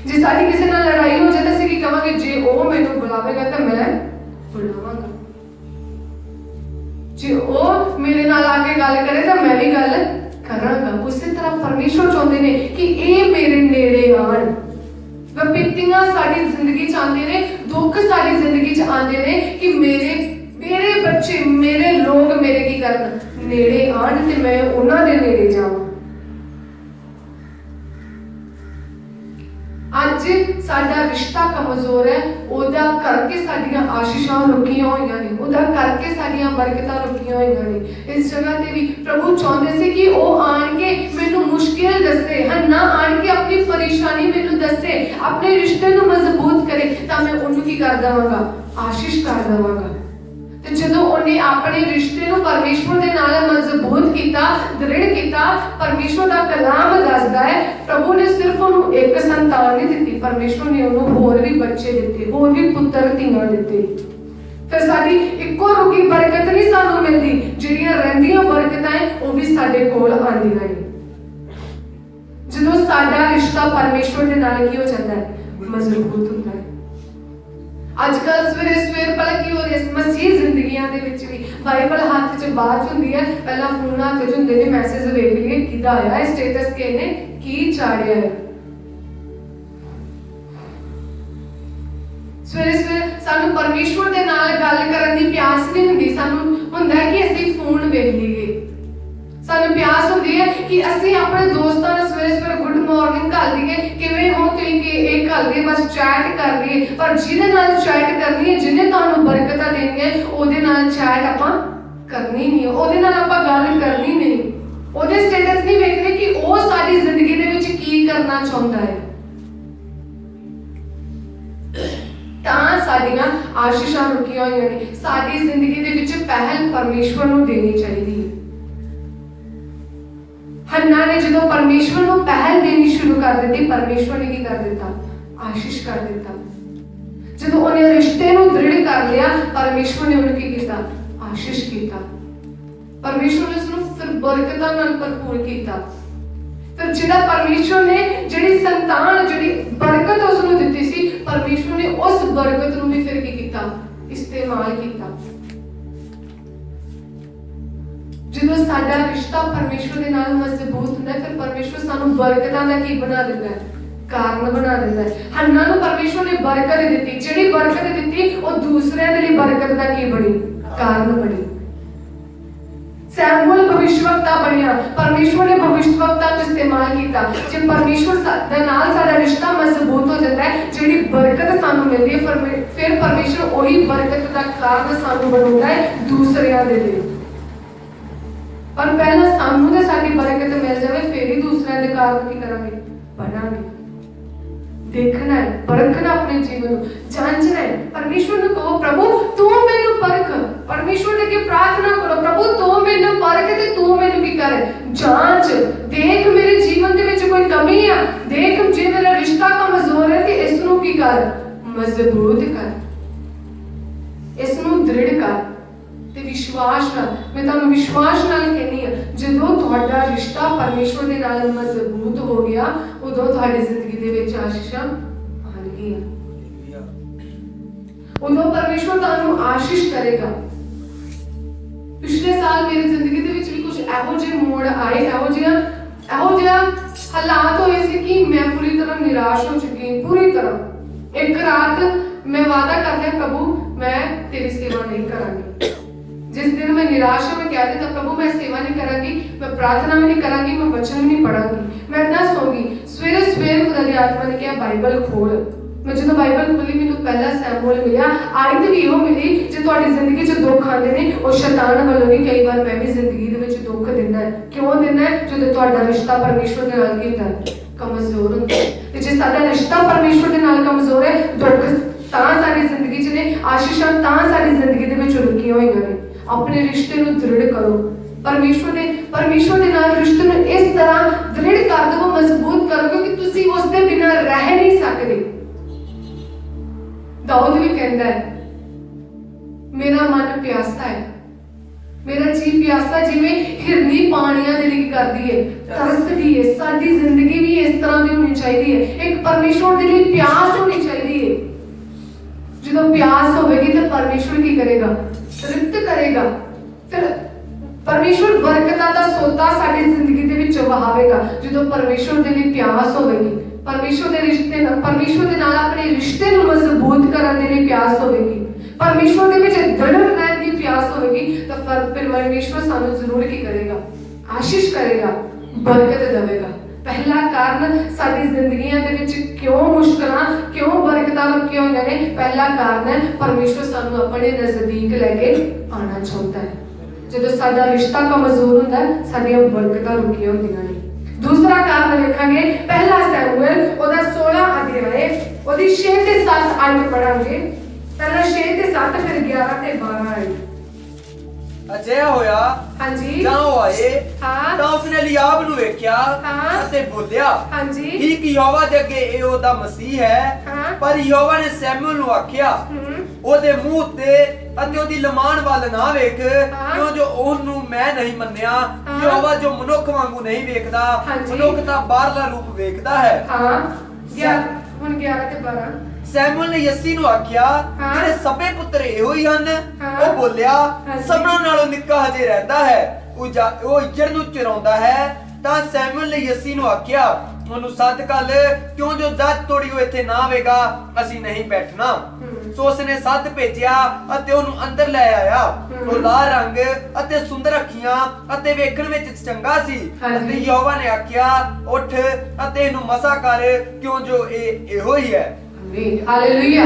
जे साडी किसी नाल लड़ाई हो जाए तां असीं की कहांगे, जे ओह मैनूं बुलावेगा तां मैं बुलावांगा, जे ਉਹ ਮੇਰੇ ਨਾਲ ਆ ਕੇ ਗੱਲ ਕਰੇ ਤਾਂ ਮੈਂ ਵੀ ਗੱਲ ਕਰਾਂਗਾ। ਉਸੇ ਤਰ੍ਹਾਂ ਪਰਮੇਸ਼ਵਰ ਚਾਹੁੰਦੇ ਨੇ ਕਿ ਇਹ ਮੇਰੇ ਨੇੜੇ ਆਣ। ਵਿਪਤੀਆਂ ਸਾਡੀ ਜ਼ਿੰਦਗੀ ਚ ਆਉਂਦੇ ਨੇ, ਦੁੱਖ ਸਾਡੀ ਜ਼ਿੰਦਗੀ ਚ ਆਉਂਦੇ ਨੇ ਕਿ ਮੇਰੇ ਬੱਚੇ, ਮੇਰੇ ਲੋਕ ਮੇਰੇ ਕੀ ਕਰਨ, ਨੇੜੇ ਆਣ ਤੇ ਮੈਂ ਉਹਨਾਂ ਦੇ ਨੇੜੇ ਜਾਵਾਂ। ਅੱਜ ਸਾਡਾ ਰਿਸ਼ਤਾ ਕਮਜ਼ੋਰ ਹੈ, ਉਹਦਾ ਕਰਕੇ ਸਾਡੀਆਂ ਆਸ਼ੀਸ਼ਾਂ ਰੁਕੀਆਂ ਹੋਈਆਂ ਨੇ, ਉਹਦਾ ਕਰਕੇ ਸਾਡੀਆਂ ਬਰਕਤਾਂ ਰੁਕੀਆਂ ਹੋਈਆਂ ਨੇ। ਇਸ ਜਗ੍ਹਾ ਤੇ ਵੀ ਪ੍ਰਭੂ ਚਾਹੁੰਦੇ ਸੀ ਕਿ ਉਹ ਆਣ ਕੇ ਮੈਨੂੰ ਮੁਸ਼ਕਿਲ ਦੱਸੇ, ਹੰਨਾ ਆਣ ਕੇ ਆਪਣੀ ਪਰੇਸ਼ਾਨੀ ਮੈਨੂੰ ਦੱਸੇ, ਆਪਣੇ ਰਿਸ਼ਤੇ ਨੂੰ ਮਜ਼ਬੂਤ ਕਰੇ ਤਾਂ ਮੈਂ ਉਹਨੂੰ ਕੀ ਕਰ ਦੇਵਾਂਗਾ, ਆਸ਼ੀਸ਼ ਕਰ ਦੇਵਾਂਗਾ। ਤੇ ਜਦੋਂ ਉਹਨੇ ਆਪਣੇ ਰਿਸ਼ਤੇ ਨੂੰ ਪਰਮੇਸ਼ਵਰ ਦੇ ਨਾਲ ਮਜ਼ਬੂਤ ਕੀਤਾ, ਦ੍ਰਿੜ ਕੀਤਾ, ਪਰਮੇਸ਼ਵਰ ਦਾ ਕਲਾਮ ਦੱਸਦਾ ਹੈ ਪ੍ਰਭੂ ਨੇ ਸਿਰਫ ਉਹਨੂੰ ਇੱਕ ਸੰਤਾਨ ਨਹੀਂ ਦਿੱਤੀ, ਪਰਮੇਸ਼ਵਰ ਨੇ ਉਹਨੂੰ ਹੋਰ ਵੀ ਬੱਚੇ ਦਿੱਤੇ, ਹੋਰ ਵੀ ਪੁੱਤਰ ਧੀਆਂ ਦਿੱਤੇ। ਫਿਰ ਸਾਡੀ ਇੱਕੋ ਰੁਕੀ ਬਰਕਤ ਨਹੀਂ ਸਾਨੂੰ ਮਿਲਦੀ, ਜਿਹੜੀਆਂ ਰਹਿੰਦੀਆਂ ਬਰਕਤਾਂ ਹੈ ਉਹ ਵੀ ਸਾਡੇ ਕੋਲ ਆਉਂਦੀਆਂ ਨੇ ਜਦੋਂ ਸਾਡਾ ਰਿਸ਼ਤਾ ਪਰਮੇਸ਼ਵਰ ਦੇ ਨਾਲ ਕੀ ਹੋ ਜਾਂਦਾ ਹੈ, ਮਜ਼ਬੂਤ ਹੁੰਦਾ ਹੈ। ਅੱਜ ਕੱਲ ਸਵੇਰੇ ਪਹਿਲਾਂ ਕੀ ਹੋ ਰਿਹਾ, ਮਸੀਹ ਜ਼ਿੰਦਗੀਆਂ ਦੇ ਵਿੱਚ ਵੀ ਬਾਈਬਲ ਹੱਥ 'ਚ ਬਾਅਦ 'ਚ ਹੁੰਦੀ ਹੈ, ਪਹਿਲਾਂ ਫੋਨ ਹੱਥ 'ਚ ਹੁੰਦੇ ਨੇ, ਮੈਸੇਜ ਵੇਖ ਲਈਏ ਕਿਹਦਾ ਆਇਆ ਹੈ, ਸਟੇਟਸ ਕਿਹਨੇ ਕੀ ਚਾੜਿਆ ਹੈ। ਸਵੇਰੇ ਸਾਨੂੰ ਪਰਮੇਸ਼ਵਰ ਦੇ ਨਾਲ ਗੱਲ ਕਰਨ ਦੀ ਪਿਆਸ ਨਹੀਂ ਹੁੰਦੀ, ਸਾਨੂੰ ਹੁੰਦਾ ਹੈ ਕਿ ਅਸੀਂ ਫੋਨ ਵੇਖ ਲਈਏ। ਸਾਨੂੰ ਪਿਆਸ ਹੁੰਦੀ ਹੈ ਕਿ ਅਸੀਂ ਆਪਣੇ ਦੋਸਤਾਂ ਨਾਲ ਸਵੇਰੇ ਗੁੱਡ ਮਾਰਨਿੰਗ ਕਰ ਦਈਏ, ਕਿਵੇਂ ਹੋ ਤੁਸੀਂ, ਕਿ ਇਹ ਕਰ ਦਈਏ, ਬਸ ਚੈਟ ਕਰ ਲਈਏ। ਪਰ ਜਿਹਦੇ ਨਾਲ ਚੈਟ ਕਰਨੀ ਹੈ, ਜਿਹਨੇ ਤੁਹਾਨੂੰ ਬਰਕਤਾਂ ਦੇਣੀਆਂ, ਉਹਦੇ ਨਾਲ ਚੈਟ ਆਪਾਂ ਕਰਨੀ ਨਹੀਂ, ਉਹਦੇ ਨਾਲ ਆਪਾਂ ਗੱਲ ਕਰਨੀ ਨਹੀਂ, ਉਹਦੇ ਸਟੇਟਸ ਨਹੀਂ ਵੇਖਦੇ ਕਿ ਉਹ ਸਾਡੀ ਜ਼ਿੰਦਗੀ ਦੇ ਵਿੱਚ ਕੀ ਕਰਨਾ ਚਾਹੁੰਦਾ ਹੈ। ਤਾਂ ਸਾਡੀਆਂ ਆਸ਼ੀਸ਼ਾਂ ਰੁਕੀਆਂ ਹੋਈਆਂ ਨੇ। ਸਾਡੀ ਜ਼ਿੰਦਗੀ ਦੇ ਵਿੱਚ ਪਹਿਲ ਪਰਮੇਸ਼ਵਰ ਨੂੰ ਦੇਣੀ ਚਾਹੀਦੀ ਹੈ। ਹੰਨਾ ਨੇ ਜਦੋਂ ਪਰਮੇਸ਼ਵਰ ਨੂੰ ਪਹਿਲ ਦੇਣੀ ਸ਼ੁਰੂ ਕਰ ਦਿੱਤੀ, ਪਰਮੇਸ਼ਵਰ ਨੇ ਕੀ ਕਰ ਦਿੱਤਾ, ਆਸ਼ੀਸ਼ ਕਰ ਦਿੱਤਾ। ਜਦੋਂ ਉਹਨੇ ਰਿਸ਼ਤੇ ਨੂੰ ਦ੍ਰਿੜ ਕਰ ਲਿਆ, ਪਰਮੇਸ਼ਵਰ ਨੇ ਉਹਨੂੰ ਕੀ ਕੀਤਾ, ਆਸ਼ੀਸ਼ ਕੀਤਾ। ਪਰਮੇਸ਼ਵਰ ਨੇ ਉਸਨੂੰ ਫਿਰ ਬਰਕਤਾਂ ਨਾਲ ਭਰਪੂਰ ਕੀਤਾ। ਫਿਰ ਜਿਹੜਾ ਪਰਮੇਸ਼ਵਰ ਨੇ ਜਿਹੜੀ ਸੰਤਾਨ, ਜਿਹੜੀ ਬਰਕਤ ਉਸ ਨੂੰ ਦਿੱਤੀ ਸੀ, ਪਰਮੇਸ਼ਵਰ ਨੇ ਉਸ ਬਰਕਤ ਨੂੰ ਵੀ ਫਿਰ ਕੀ ਕੀਤਾ, ਇਸਤੇਮਾਲ ਕੀਤਾ। ਜਦੋਂ ਸਾਡਾ ਰਿਸ਼ਤਾ ਪਰਮੇਸ਼ਵਰ ਦੇ ਨਾਲ ਮਜ਼ਬੂਤ ਹੁੰਦਾ ਹੈ, ਫਿਰ ਪਰਮੇਸ਼ਵਰ ਸਾਨੂੰ ਬਰਕਤਾਂ ਦਾ ਕੀ ਬਣਾ ਦਿੰਦਾ ਹੈ, ਕਾਰਨ ਬਣਾ ਦਿੰਦਾ ਹੈ। ਹੰਨਾ ਨੂੰ ਪਰਮੇਸ਼ਵਰ ਨੇ ਬਰਕਤ ਦਿੱਤੀ, ਜਿਹੜੀ ਬਰਕਤ ਦਿੱਤੀ ਉਹ ਦੂਸਰਿਆਂ ਦੇ ਲਈ ਬਰਕਤ ਦਾ ਕੀ ਬਣੀ, ਕਾਰਨ ਬਣੀ। ਸੈਮੂਅਲ ਭਵਿਸ਼ਵਕਤਾ ਬਣਿਆ, ਪਰਮੇਸ਼ਵਰ ਨੇ ਭਵਿਸ਼ਵਕਤਾ ਨੂੰ ਇਸਤੇਮਾਲ ਕੀਤਾ। ਜੇ ਪਰਮੇਸ਼ਵਰ ਦੇ ਨਾਲ ਸਾਡਾ ਰਿਸ਼ਤਾ ਮਜ਼ਬੂਤ ਹੋ ਜਾਂਦਾ ਹੈ, ਜਿਹੜੀ ਬਰਕਤ ਸਾਨੂੰ ਮਿਲਦੀ ਹੈ, ਫਿਰ ਪਰਮੇਸ਼ਵਰ ਉਹੀ ਬਰਕਤ ਦਾ ਕਾਰਨ ਸਾਨੂੰ ਬਣਾਉਂਦਾ ਹੈ ਦੂਸਰਿਆਂ ਦੇ ਲਈ। ਪਰ ਪਹਿਲਾਂ ਸਾਨੂੰ ਤੇ ਸਾਡੀ ਬਰਕਤ ਮਿਲ ਜਾਵੇ, ਫਿਰ ਹੀ ਦੂਸਰਿਆਂ ਦੇ ਕਾਰਨ ਕੀ ਕਰਾਂਗੇ, ਬਣਾਂਗੇ। ਦੇਖਣਾ ਹੈ, ਪਰਖਣਾ ਆਪਣੇ ਜੀਵਨ ਨੂੰ, ਜਾਂਚਣਾ ਹੈ। ਪਰਮੇਸ਼ਵਰ ਨੂੰ ਕਹੋ, ਪ੍ਰਭੂ ਤੂੰ ਮੈਨੂੰ ਪਰਖ। ਪਰਮੇਸ਼ਵਰ ਦੇ ਅੱਗੇ ਪ੍ਰਾਰਥਨਾ ਕਰੋ, ਪ੍ਰਭੂ ਤੂੰ ਮੈਨੂੰ ਪਰਖ ਤੇ ਤੂੰ ਮੈਨੂੰ ਕੀ ਕਰ, ਜਾਂਚ, ਦੇਖ ਮੇਰੇ ਜੀਵਨ ਦੇ ਵਿੱਚ ਕੋਈ ਕਮੀ ਆ, ਦੇਖ ਜੇ ਮੇਰਾ ਰਿਸ਼ਤਾ ਕਮਜ਼ੋਰ ਹੈ ਤੇ ਇਸ ਨੂੰ ਕੀ ਕਰ, ਮਜ਼ਬੂਤ ਕਰ, ਇਸ ਨੂੰ ਦ੍ਰਿੜ ਕਰ। ਤੇ ਵਿਸ਼ਵਾਸ ਨਾਲ, ਮੈਂ ਤੁਹਾਨੂੰ ਵਿਸ਼ਵਾਸ ਨਾਲ ਕਹਿੰਦੀ ਹਾਂ, ਜਦੋਂ ਤੁਹਾਡਾ ਰਿਸ਼ਤਾ ਪਰਮੇਸ਼ਵਰ ਦੇ ਨਾਲ ਮਜ਼ਬੂਤ ਹੋ ਗਿਆ, ਉਦੋਂ ਤੁਹਾਡੀ ਜ਼ਿੰਦਗੀ ਦੇ ਵਿੱਚ ਆਸ਼ੀਸ਼ਾਂ ਆਉਣਗੀਆਂ। ਉਦੋਂ ਪਰਮੇਸ਼ਵਰ ਤੁਹਾਨੂੰ ਆਸ਼ੀਸ਼ ਕਰੇਗਾ। ਪਿਛਲੇ ਸਾਲ ਮੇਰੀ ਜ਼ਿੰਦਗੀ ਦੇ ਵਿੱਚ ਵੀ ਕੁਝ ਇਹੋ ਜਿਹੇ ਮੋੜ ਆਏ, ਇਹੋ ਜਿਹਾ ਹਾਲਾਤ ਹੋਏ ਸੀ ਕਿ ਮੈਂ ਪੂਰੀ ਤਰ੍ਹਾਂ ਨਿਰਾਸ਼ ਹੋ ਚੁੱਕੀ, ਪੂਰੀ ਤਰ੍ਹਾਂ। ਇੱਕ ਰਾਤ ਮੈਂ ਵਾਅਦਾ ਕਰ ਲਿਆ, ਪ੍ਰਭੂ ਮੈਂ ਤੇਰੀ ਸੇਵਾ ਨਹੀਂ ਕਰਾਂਗੀ। जिस दिन मैं निराश हूँ, मैं कह देता प्रभु मैं सेवा नहीं करांगी, मैं प्रार्थना भी नहीं करांगी, मैं वचन भी नहीं पढ़ांगी, मैं ना सोऊंगी। सवेरे खुदा दी आत्मा ने कहा बाइबल खोल। मैं जो बाइबल खोली, मैनूं पहला सैमूअल मिलिया। आयत भी इहो मिली, जो तुहाडी जिंदगी च दुख आते हैं वो शैतान वालों भी कई बार मैं भी जिंदगी दे विच दुख दिंदा है। क्यों दिंदा है? जो तुहाडा रिश्ता परमेश्वर दे नाल कीता कमजोर हुंदा है। ते जे साडा रिश्ता परमेश्वर दे नाल कमजोर है, दुख तां साडी जिंदगी च ने, आशीषां तां साडी जिंदगी दे विच रुकीआं होईआं ने। ਆਪਣੇ ਰਿਸ਼ਤੇ ਨੂੰ ਦ੍ਰਿੜ ਕਰੋ। ਪਰਮੇਸ਼ਵਰ ਦੇ ਨਾਲ ਰਿਸ਼ਤੇ ਨੂੰ ਇਸ ਤਰ੍ਹਾਂ ਦ੍ਰਿੜ ਕਰ ਦਿਓ, ਮਜ਼ਬੂਤ ਕਰੋ, ਕਿਉਂਕਿ ਤੁਸੀਂ ਉਸ ਦੇ ਬਿਨਾਂ ਰਹਿ ਨਹੀਂ ਸਕਦੇ। ਦਾਊਦ ਵੀ ਕਹਿੰਦਾ ਹੈ, ਮੇਰਾ ਮਨ ਪਿਆਸਾ ਹੈ, ਮੇਰਾ ਜੀ ਪਿਆਸਾ, ਜਿਵੇਂ ਹਿਰਨੀ ਪਾਣੀਆਂ ਦੇ ਲਈ ਕਰਦੀ ਹੈ, ਤਰਸਦੀ ਹੈ। ਸਾਡੀ ਜ਼ਿੰਦਗੀ ਵੀ ਇਸ ਤਰ੍ਹਾਂ ਦੀ ਹੋਣੀ ਚਾਹੀਦੀ ਹੈ। ਇੱਕ ਪਰਮੇਸ਼ਵਰ ਦੇ ਲਈ ਪਿਆਸ ਹੋਣੀ ਚਾਹੀਦੀ ਹੈ। ਜਦੋਂ ਪਿਆਸ ਹੋਵੇਗੀ ਤਾਂ ਪਰਮੇਸ਼ਵਰ ਕੀ ਕਰੇਗਾ? ਤ੍ਰਿਪਤ ਕਰੇਗਾ। ਫਿਰ ਪਰਮੇਸ਼ਵਰ ਬਰਕਤਾਂ ਦਾ ਸੋਤਾ ਸਾਡੀ ਜ਼ਿੰਦਗੀ ਦੇ ਵਿੱਚ ਵਹਾਵੇਗਾ। ਜਦੋਂ ਪਰਮੇਸ਼ਵਰ ਦੇ ਲਈ ਪਿਆਸ ਹੋਵੇਗੀ, ਪਰਮੇਸ਼ਵਰ ਦੇ ਨਾਲ ਆਪਣੇ ਰਿਸ਼ਤੇ ਨੂੰ ਮਜ਼ਬੂਤ ਕਰਨ ਦੇ ਲਈ ਪਿਆਸ ਹੋਵੇਗੀ, ਪਰਮੇਸ਼ਵਰ ਦੇ ਵਿੱਚ ਦ੍ਰਿੜ ਰਹਿਣ ਦੀ ਪਿਆਸ ਹੋਵੇਗੀ, ਤਾਂ ਫਿਰ ਪਰਮੇਸ਼ਵਰ ਸਾਨੂੰ ਜ਼ਰੂਰ ਕੀ ਕਰੇਗਾ? ਆਸ਼ੀਸ਼ ਕਰੇਗਾ, ਬਰਕਤ ਦੇਵੇਗਾ। ਪਹਿਲਾ ਕਾਰਨ ਸਾਡੀ ਜ਼ਿੰਦਗੀਆਂ ਦੇ ਵਿੱਚ ਕਿਉਂ ਮੁਸ਼ਕਲਾਂ, ਕਿਉਂ ਬਰਕਤਾਂ ਰੁਕੀਆਂ ਹੋਈਆਂ ਨੇ? ਪਹਿਲਾ ਕਾਰਨ ਹੈ ਪਰਮੇਸ਼ਵਰ ਸਾਨੂੰ ਆਪਣੇ ਨਜ਼ਦੀਕ ਲੈ ਕੇ ਆਉਣਾ ਚਾਹੁੰਦਾ ਹੈ। ਜਦੋਂ ਸਾਡਾ ਰਿਸ਼ਤਾ ਕਮਜ਼ੋਰ ਹੁੰਦਾ ਹੈ, ਸਾਡੀਆਂ ਬਰਕਤਾਂ ਰੁਕੀਆਂ ਹੁੰਦੀਆਂ ਨੇ। ਦੂਸਰਾ ਕਾਰਨ ਵੇਖਾਂਗੇ, ਪਹਿਲਾ ਸੈਮੂਅਲ ਉਹਦਾ 16 ਅਧਿਆਇ ਉਹਦੀ 6 ਤੇ 7 ਆਇਤ ਪੜਾਂਗੇ। ਪਹਿਲਾਂ 6 ਤੇ 7, ਫਿਰ 11 ਤੇ 12 ਆਇਤ। ਅਜਿਹਾ ਹੋਇਆ ਹਾਂਜੀ ਜਦੋਂ ਆਏ ਹਾਂ ਤਾਂ ਉਸਨੇ ਲਿਆਬ ਨੂੰ ਵੇਖਿਆ ਹਾਂ ਅਤੇ ਬੋਲਿਆ, ਹਾਂਜੀ ਠੀਕ ਯਹੋਵਾ ਦੇ ਅੱਗੇ ਇਹ ਉਹਦਾ ਮਸੀਹ ਹੈ। ਹਾਂ ਪਰ ਯਹੋਵਾ ਨੇ ਸੈਮੂਅਲ ਨੂੰ ਆਖਿਆ, ਉਹਦੇ ਮੂੰਹ ਤੇ ਅਤੇ ਉਹਦੀ ਲਮਾਨ ਵੱਲ ਨਾ ਵੇਖ, ਕਿਉਂ ਜੋ ਉਹਨੂੰ ਮੈਂ ਨਹੀਂ ਮੰਨਿਆ। ਯਹੋਵਾ ਜੋ ਮਨੁੱਖ ਵਾਂਗੂ ਨਹੀਂ ਵੇਖਦਾ, ਮਨੁੱਖ ਤਾਂ ਬਾਹਰਲਾ ਰੂਪ ਵੇਖਦਾ ਹੈ। ਹਾਂ ਹੁਣ 11 ਤੇ 12। ਸੈਮੂਅਲ ਨੇ ਯੱਸੀ ਨੂੰ ਆਖਿਆ, ਜਿਹੜੇ ਸਭੇ ਪੁੱਤਰ ਇਹੋ ਹੀ ਹਨ। ਉਹ ਬੋਲਿਆ, ਸਭਨਾਂ ਨਾਲੋਂ ਨਿੱਕਾ ਹਜੇ ਰਹਿੰਦਾ ਹੈ, ਉਹ ਇੱਜੜ ਨੂੰ ਚਰਾਉਂਦਾ ਹੈ। ਤਾਂ ਸੈਮੂਅਲ ਨੇ ਯੱਸੀ ਨੂੰ ਆਖਿਆ, ਉਹਨੂੰ ਸੱਦ ਕੱਲ, ਕਿਉਂ ਜੋ ਦੱਤ ਤੋੜੀ ਉਹ ਇੱਥੇ ਨਾ ਆਵੇਗਾ, ਅਸੀਂ ਨਹੀਂ ਬੈਠਣਾ। ਸੋ ਉਸਨੇ ਸੱਦ ਭੇਜਿਆ ਅਤੇ ਉਹਨੂੰ ਅੰਦਰ ਲੈ ਆਇਆ। ਉਹ ਲਾਲ ਰੰਗ ਅਤੇ ਸੁੰਦਰ ਅੱਖੀਆਂ ਅਤੇ ਵੇਖਣ ਵਿੱਚ ਚੰਗਾ ਸੀ। ਅਤੇ ਯਹੋਵਾ ਨੇ ਆਖਿਆ, ਉੱਠ ਅਤੇ ਇਹਨੂੰ ਮਸਾ ਕਰ, ਕਿਉਂ ਜੋ ਇਹ ਇਹੋ ਹੀ ਹੈ। ਹਾਲੇਲੂਇਆ।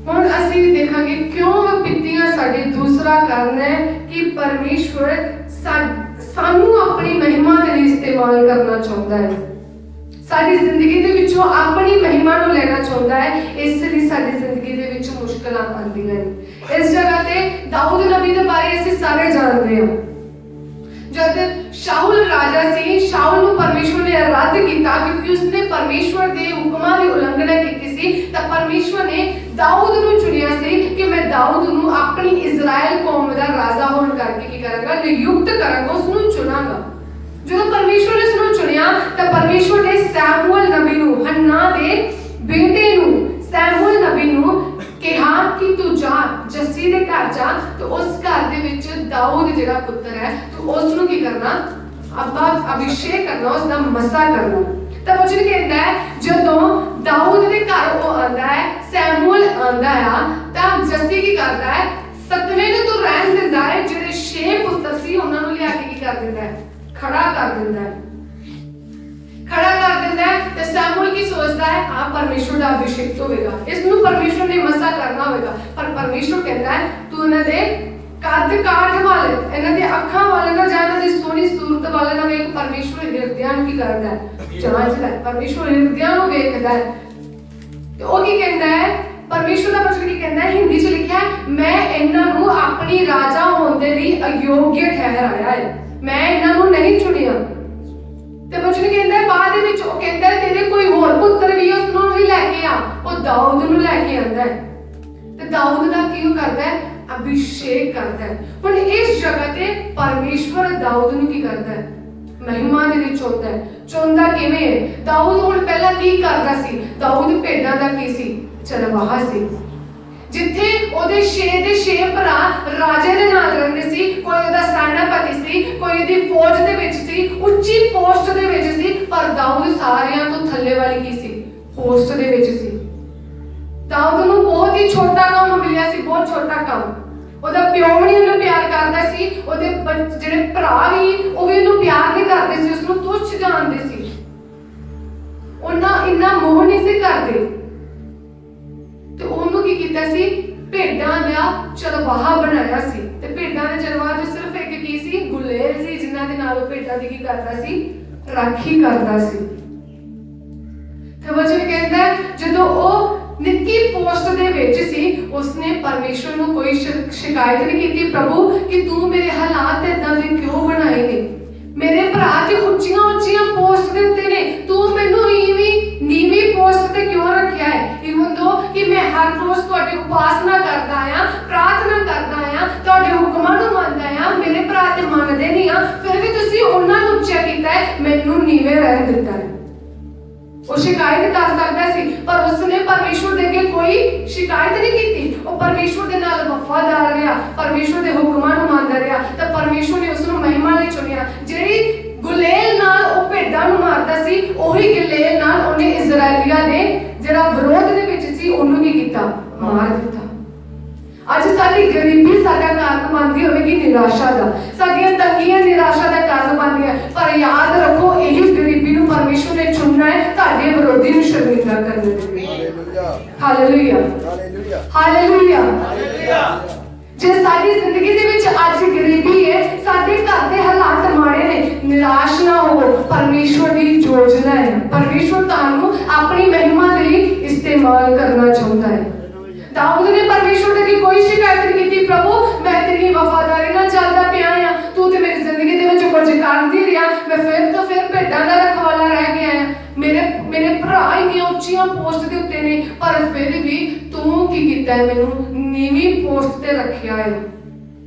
ਹੁਣ ਅਸੀਂ ਦੇਖਾਂਗੇ ਕਿਉਂ ਪਿੱਤੀਆਂ ਸਾਡੇ ਦੂਸਰਾ ਕਾਰਨ ਹੈ ਕਿ ਪਰਮੇਸ਼ਵਰ ਸਾਨੂੰ ਆਪਣੀ ਮਹਿਮਾ ਦੇ ਲਈ ਇਸਤੇਮਾਲ ਕਰਨਾ ਚਾਹੁੰਦਾ ਹੈ। ਸਾਡੀ ਜ਼ਿੰਦਗੀ ਦੇ ਵਿੱਚੋਂ ਆਪਣੀ ਮਹਿਮਾ ਨੂੰ ਲੈਣਾ ਚਾਹੁੰਦਾ ਹੈ। ਇਸ ਲਈ ਸਾਡੀ ਜ਼ਿੰਦਗੀ ਦੇ ਵਿੱਚ ਮੁਸ਼ਕਲਾਂ ਆਉਂਦੀਆਂ ਨੇ। ਇਸ ਜਗ੍ਹਾ ਤੇ ਦਾਊਦ ਨਬੀ ਦੇ ਬਾਰੇ ਅਸੀਂ ਸਾਰੇ ਜਾਣਦੇ ਹਾਂ। ਜਦ ਸ਼ਾਉਲ ਰਾਜਾ ਸੀ, ਸ਼ਾਉਲ ਨੂੰ ਪਰਮੇਸ਼ਵਰ ਨੇ ਰੱਦ ਕੀਤਾ ਕਿਉਂਕਿ ਉਸਨੇ ਪਰਮੇਸ਼ਵਰ ਦੇ ਹੁਕਮਾਂ ਦੀ ਉਲੰਘਣਾ ਕੀਤੀ ਸੀ। ਤਾਂ ਪਰਮੇਸ਼ਵਰ ਨੇ ਦਾਊਦ ਨੂੰ ਚੁਣਿਆ ਸੀ ਕਿ ਮੈਂ ਦਾਊਦ ਨੂੰ ਆਪਣੀ ਇਜ਼ਰਾਈਲ ਕੌਮ ਦਾ ਰਾਜਾ ਹੋਣ ਕਰਕੇ ਕੀ ਕਰਾਂਗਾ? ਨਿਯੁਕਤ ਕਰਾਂਗਾ, ਉਸ ਨੂੰ ਚੁਣਾਂਗਾ। ਜਦੋਂ ਪਰਮੇਸ਼ਵਰ ਨੇ ਉਸ ਨੂੰ ਚੁਣਿਆ ਤਾਂ ਪਰਮੇਸ਼ਵਰ ਨੇ ਸੈਮੂਅਲ ਨਬੀ ਨੂੰ, ਹੰਨਾ ਦੇ ਬੇਟੇ ਨੂੰ, ਸੈਮੂਅਲ ਨਬੀ ਨੂੰ ਕਿਹਾ ਕਿ ਤੂੰ ਜਾ, ਜੱਸੀ ਦੇ ਘਰ ਜਾ, ਤੇ ਉਸ ਘਰ ਦੇ ਵਿੱਚ ਦਾਊਦ ਜਿਹੜਾ ਪੁੱਤਰ ਹੈ, ਤੂੰ ਉਸ ਨੂੰ ਕੀ ਕਰਨਾ? ਅਭਿਸ਼ੇਕ ਕਰਨਾ, ਉਸ ਦਾ ਮਸਾ ਕਰਨਾ। ਤਾਂ ਵਚਨ ਕਹਿੰਦਾ ਹੈ ਜਦੋਂ ਦਾਊਦ ਦੇ ਘਰ ਉਹ ਆਂਦਾ ਹੈ, ਸੈਮੂਅਲ ਆਂਦਾ ਆ, ਤਾਂ ਜੱਸੀ ਕੀ ਕਰਦਾ ਹੈ? 7ਵੇਂ ਨੂੰ ਤੂੰ ਰਹਿਣ ਦਿੰਦਾ ਹੈ। ਜਿਹੜੇ 6 ਪੁੱਤਰ ਸੀ ਉਹਨਾਂ ਨੂੰ ਲਿਆ ਕੇ ਕੀ ਕਰ ਦਿੰਦਾ ਹੈ? ਖੜਾ ਕਰ ਦਿੰਦਾ ਹੈ। ਤੇ ਸੈਮੂਅਲ ਕੀ ਸੋਚਦਾ ਹੈ? ਆ ਪਰਮੇਸ਼ਵਰ ਦਾ ਅਭਿਸ਼ੇਕ ਹੋਵੇਗਾ, ਇਸ ਨੂੰ ਪਰਮੇਸ਼ਵਰ ਨੇ ਮਸਾ ਕਰਨਾ ਹੋਵੇਗਾ। ਪਰ ਪਰਮੇਸ਼ਵਰ ਕਹਿੰਦਾ ਹੈ ਤੂੰ ਇਹਨਾਂ ਦੇ ਕੱਦ ਕਾਠ ਵਾਲੇ, ਇਹਨਾਂ ਦੇ ਅੱਖਾਂ ਵਾਲੇ ਨਾ ਜਾ, ਇਹਨਾਂ ਦੀ ਸੋਹਣੀ ਸੂਰਤ ਵਾਲੇ ਨਾ ਵੇਖ। ਪਰਮੇਸ਼ਵਰ ਹਿਰਦਿਆਂ ਨੂੰ ਕੀ ਕਰਦਾ ਹੈ? ਜਾਂਚਦਾ ਹੈ। ਪਰਮੇਸ਼ਵਰ ਹਿਰਦਿਆਂ ਨੂੰ ਵੇਖਦਾ ਹੈ। ਤੇ ਉਹ ਕੀ ਕਹਿੰਦਾ ਹੈ? ਪਰਮੇਸ਼ਵਰ ਦਾ ਵਚਨ ਕੀ ਕਹਿੰਦਾ ਹੈ? ਹਿੰਦੀ 'ਚ ਲਿਖਿਆ ਹੈ, ਮੈਂ ਇਹਨਾਂ ਨੂੰ ਆਪਣੀ ਰਾਜਾ ਹੋਣ ਦੇ ਲਈ ਅਯੋਗ ਠਹਿਰਾਇਆ ਹੈ, ਮੈਂ ਇਹਨਾਂ ਨੂੰ ਨਹੀਂ ਚੁਣਿਆ। ਤੇ ਵਚਨ ਕਹਿੰਦਾ ਹੈ ਬਾਅਦ ਦੇ ਵਿੱਚ ਉਹ ਕਹਿੰਦਾ ਹੈ ਤੇਰੇ ਕੋਈ ਹੋਰ ਪੁੱਤਰ ਵੀ ਉਸ ਨੂੰ ਵੀ ਲੈ ਕੇ ਆ। ਉਹ ਦਾਊਦ ਨੂੰ ਲੈ ਕੇ ਆਂਦਾ ਹੈ ਤੇ ਦਾਊਦ ਦਾ ਕੀ ਕਰਦਾ ਹੈ? ਅਭਿਸ਼ੇਕ ਕਰਦਾ ਹੈ। ਹੁਣ ਇਸ ਜਗ੍ਹਾ ਤੇ ਪਰਮੇਸ਼ਵਰ ਦਾਊਦ ਨੂੰ ਕੀ ਕਰਦਾ ਹੈ? ਮਹਿਮਾ ਦੇ ਵਿੱਚ ਚੁਣਦਾ ਹੈ। ਚੁਣਦਾ ਕਿਵੇਂ ਹੈ? ਦਾਊਦ ਹੁਣ ਪਹਿਲਾਂ ਕੀ ਕਰਦਾ ਸੀ? ਦਾਊਦ ਭੇਡਾਂ ਦਾ ਕੀ ਸੀ? ਚਰਵਾਹਾ ਸੀ। ਜਿੱਥੇ ਉਹਦੇ 6 ਭਰਾ ਰਾਜੇ ਦੇ ਨਾਲ ਰਹਿੰਦੇ ਸੀ, ਕੋਈ ਉਹਦਾ ਸੈਨਾਪਤੀ ਸੀ, ਕੋਈ ਉਹਦੀ ਫੌਜ ਦੇ ਵਿੱਚ ਸੀ, ਉੱਚੀ ਪੋਸਟ ਦੇ ਵਿੱਚ ਸੀ। ਪਰ ਦਾਊਦ ਸਾਰਿਆਂ ਤੋਂ ਥੱਲੇ ਵਾਲੀ ਕੀ ਸੀ? ਪੋਸਟ ਦੇ ਵਿੱਚ ਸੀ। ਦਾਊਦ ਨੂੰ ਬਹੁਤ ਹੀ ਛੋਟਾ ਕੰਮ ਮਿਲਿਆ ਸੀ, ਬਹੁਤ ਛੋਟਾ ਕੰਮ। ਉਹਦਾ ਪਿਓ ਵੀ ਉਹਨੂੰ ਪਿਆਰ ਕਰਦਾ ਸੀ, ਉਹਦੇ ਜਿਹੜੇ ਭਰਾ ਵੀ ਉਹ ਵੀ ਉਹਨੂੰ ਪਿਆਰ ਨਹੀਂ ਕਰਦੇ ਸੀ, ਉਸਨੂੰ ਤੁੱਛ ਜਾਣਦੇ ਸੀ। ਉਹਨਾਂ ਇੰਨਾ ਮੋਹ ਨਹੀਂ ਸੀ ਕਰਦੇ। ਤੇ ਉਹਨੂੰ ਕੀ ਕੀਤਾ ਸੀ? ਭੇਡਾਂ ਦਾ ਚਰਵਾਹਾ ਬਣਾਇਆ ਸੀ। ਤੇ ਭੇਡਾਂ ਦੇ ਚਰਵਾਹਾ ਜੋ ਸਿਰਫ ਇੱਕ ਕੀ ਸੀ? ਗੁਲੇਲ ਸੀ, ਜਿਨ੍ਹਾਂ ਦੇ ਨਾਲ ਉਹ ਭੇਡਾਂ ਦੀ ਕੀ ਕਰਦਾ ਸੀ? ਰਾਖੀ ਕਰਦਾ ਸੀ। ਤੇ ਵਚਨ ਕਹਿੰਦਾ ਜਦੋਂ ਉਹ ਨਿੱਕੀ ਪੋਸਟ ਦੇ ਵਿੱਚ ਸੀ, उसने परमेश्वर ਨੂੰ कोई शिकायत नहीं की प्रभु कि तू मेरे हालात इदां दे क्यों बनाए ने मेरे भरा ते उच्चियां उच्चियां पोस्ट दे उत्ते ने तू मैनू नीवी पोस्ट ते क्यों रखिया है इवन दो कि मैं हर रोज तुहाडी उपासना करदा आया प्रार्थना करदा आया तुहाडे हुक्मां नूं मनदा आया मेरे भरा ते मनदे नहीं आ फिर भी तुसीं उन्हां नूं उत्चा कीता है मैनू नीवे रहन दित्ता है वो शिकायत कर सकता सी पर उसने परमेश्वर दे के कोई शिकायत नहीं की वो परमेश्वर दे नाल वफादार रहा परमेश्वर दे हुक्मां नूं मनदा रहा ते परमेश्वर ने उसनूं महिमा लई चुनिया जेड़ी गुलेल नाल ओ भेडां नूं मारदा सी ओही गुलेल नाल ओने इजराइलिया दे जेड़ा विरोध दे विच सी ओनू की कीता मार दित्ता ਅੱਜ ਸਾਡੀ ਗਰੀਬੀ ਸਾਡਾ ਕਾਰਨ ਬਣਦੀ ਹੋਵੇਗੀ ਨਿਰਾਸ਼ਾ ਦਾ ਸਾਡੀਆਂ ਤੰਗੀਆਂ ਨਿਰਾਸ਼ਾ ਦਾ ਕਾਰਨ ਬਣਦੀਆਂ ਪਰ ਯਾਦ ਰੱਖੋ ਇਹੀ ਗਰੀਬੀ ਨੂੰ ਪਰਮੇਸ਼ਵਰ ਨੇ ਚੁਣਨਾ ਹੈ ਤੁਹਾਡੇ ਵਿਰੋਧੀ ਨੂੰ ਸ਼ਰਮਿੰਦਾ ਕਰਨ ਦੇ ਲਈ ਹਾਲੇਲੂਇਆ ਹਾਲੇਲੂਇਆ ਹਾਲੇਲੂਇਆ ਹਾਲੇਲੂਇਆ ਜੇ ਸਾਡੀ ਜ਼ਿੰਦਗੀ ਦੇ ਵਿੱਚ ਅੱਜ ਗਰੀਬੀ ਹੈ ਸਾਡੇ ਘਰ ਦੇ ਹਾਲਾਤ ਮਾੜੇ ਨੇ ਨਿਰਾਸ਼ ਨਾ ਹੋਵੋ ਪਰਮੇਸ਼ਵਰ ਦੀ ਯੋਜਨਾ ਹੈ ਪਰਮੇਸ਼ਵਰ ਤੁਹਾਨੂੰ ਆਪਣੀ ਮਹਿਮਾ ਦੇ ਲਈ ਇਸਤੇਮਾਲ ਕਰਨਾ ਚਾਹੁੰਦਾ ਹੈ दाऊद ने परमेश्वर की कोई शिकायत नहीं की प्रभु मैं तेरी वफादारी नाल चलदा पिया हां तू ते मेरी जिंदगी दे विच कुछ करदी रिहा मैं फिर भेडां दा रखवाला रह गया हां मेरे भरा इन्नी उच्चियां पोस्ट दे उत्ते ने पर फिर भी तू की कीता है मैनू नीवी पोस्ट ते रखिया है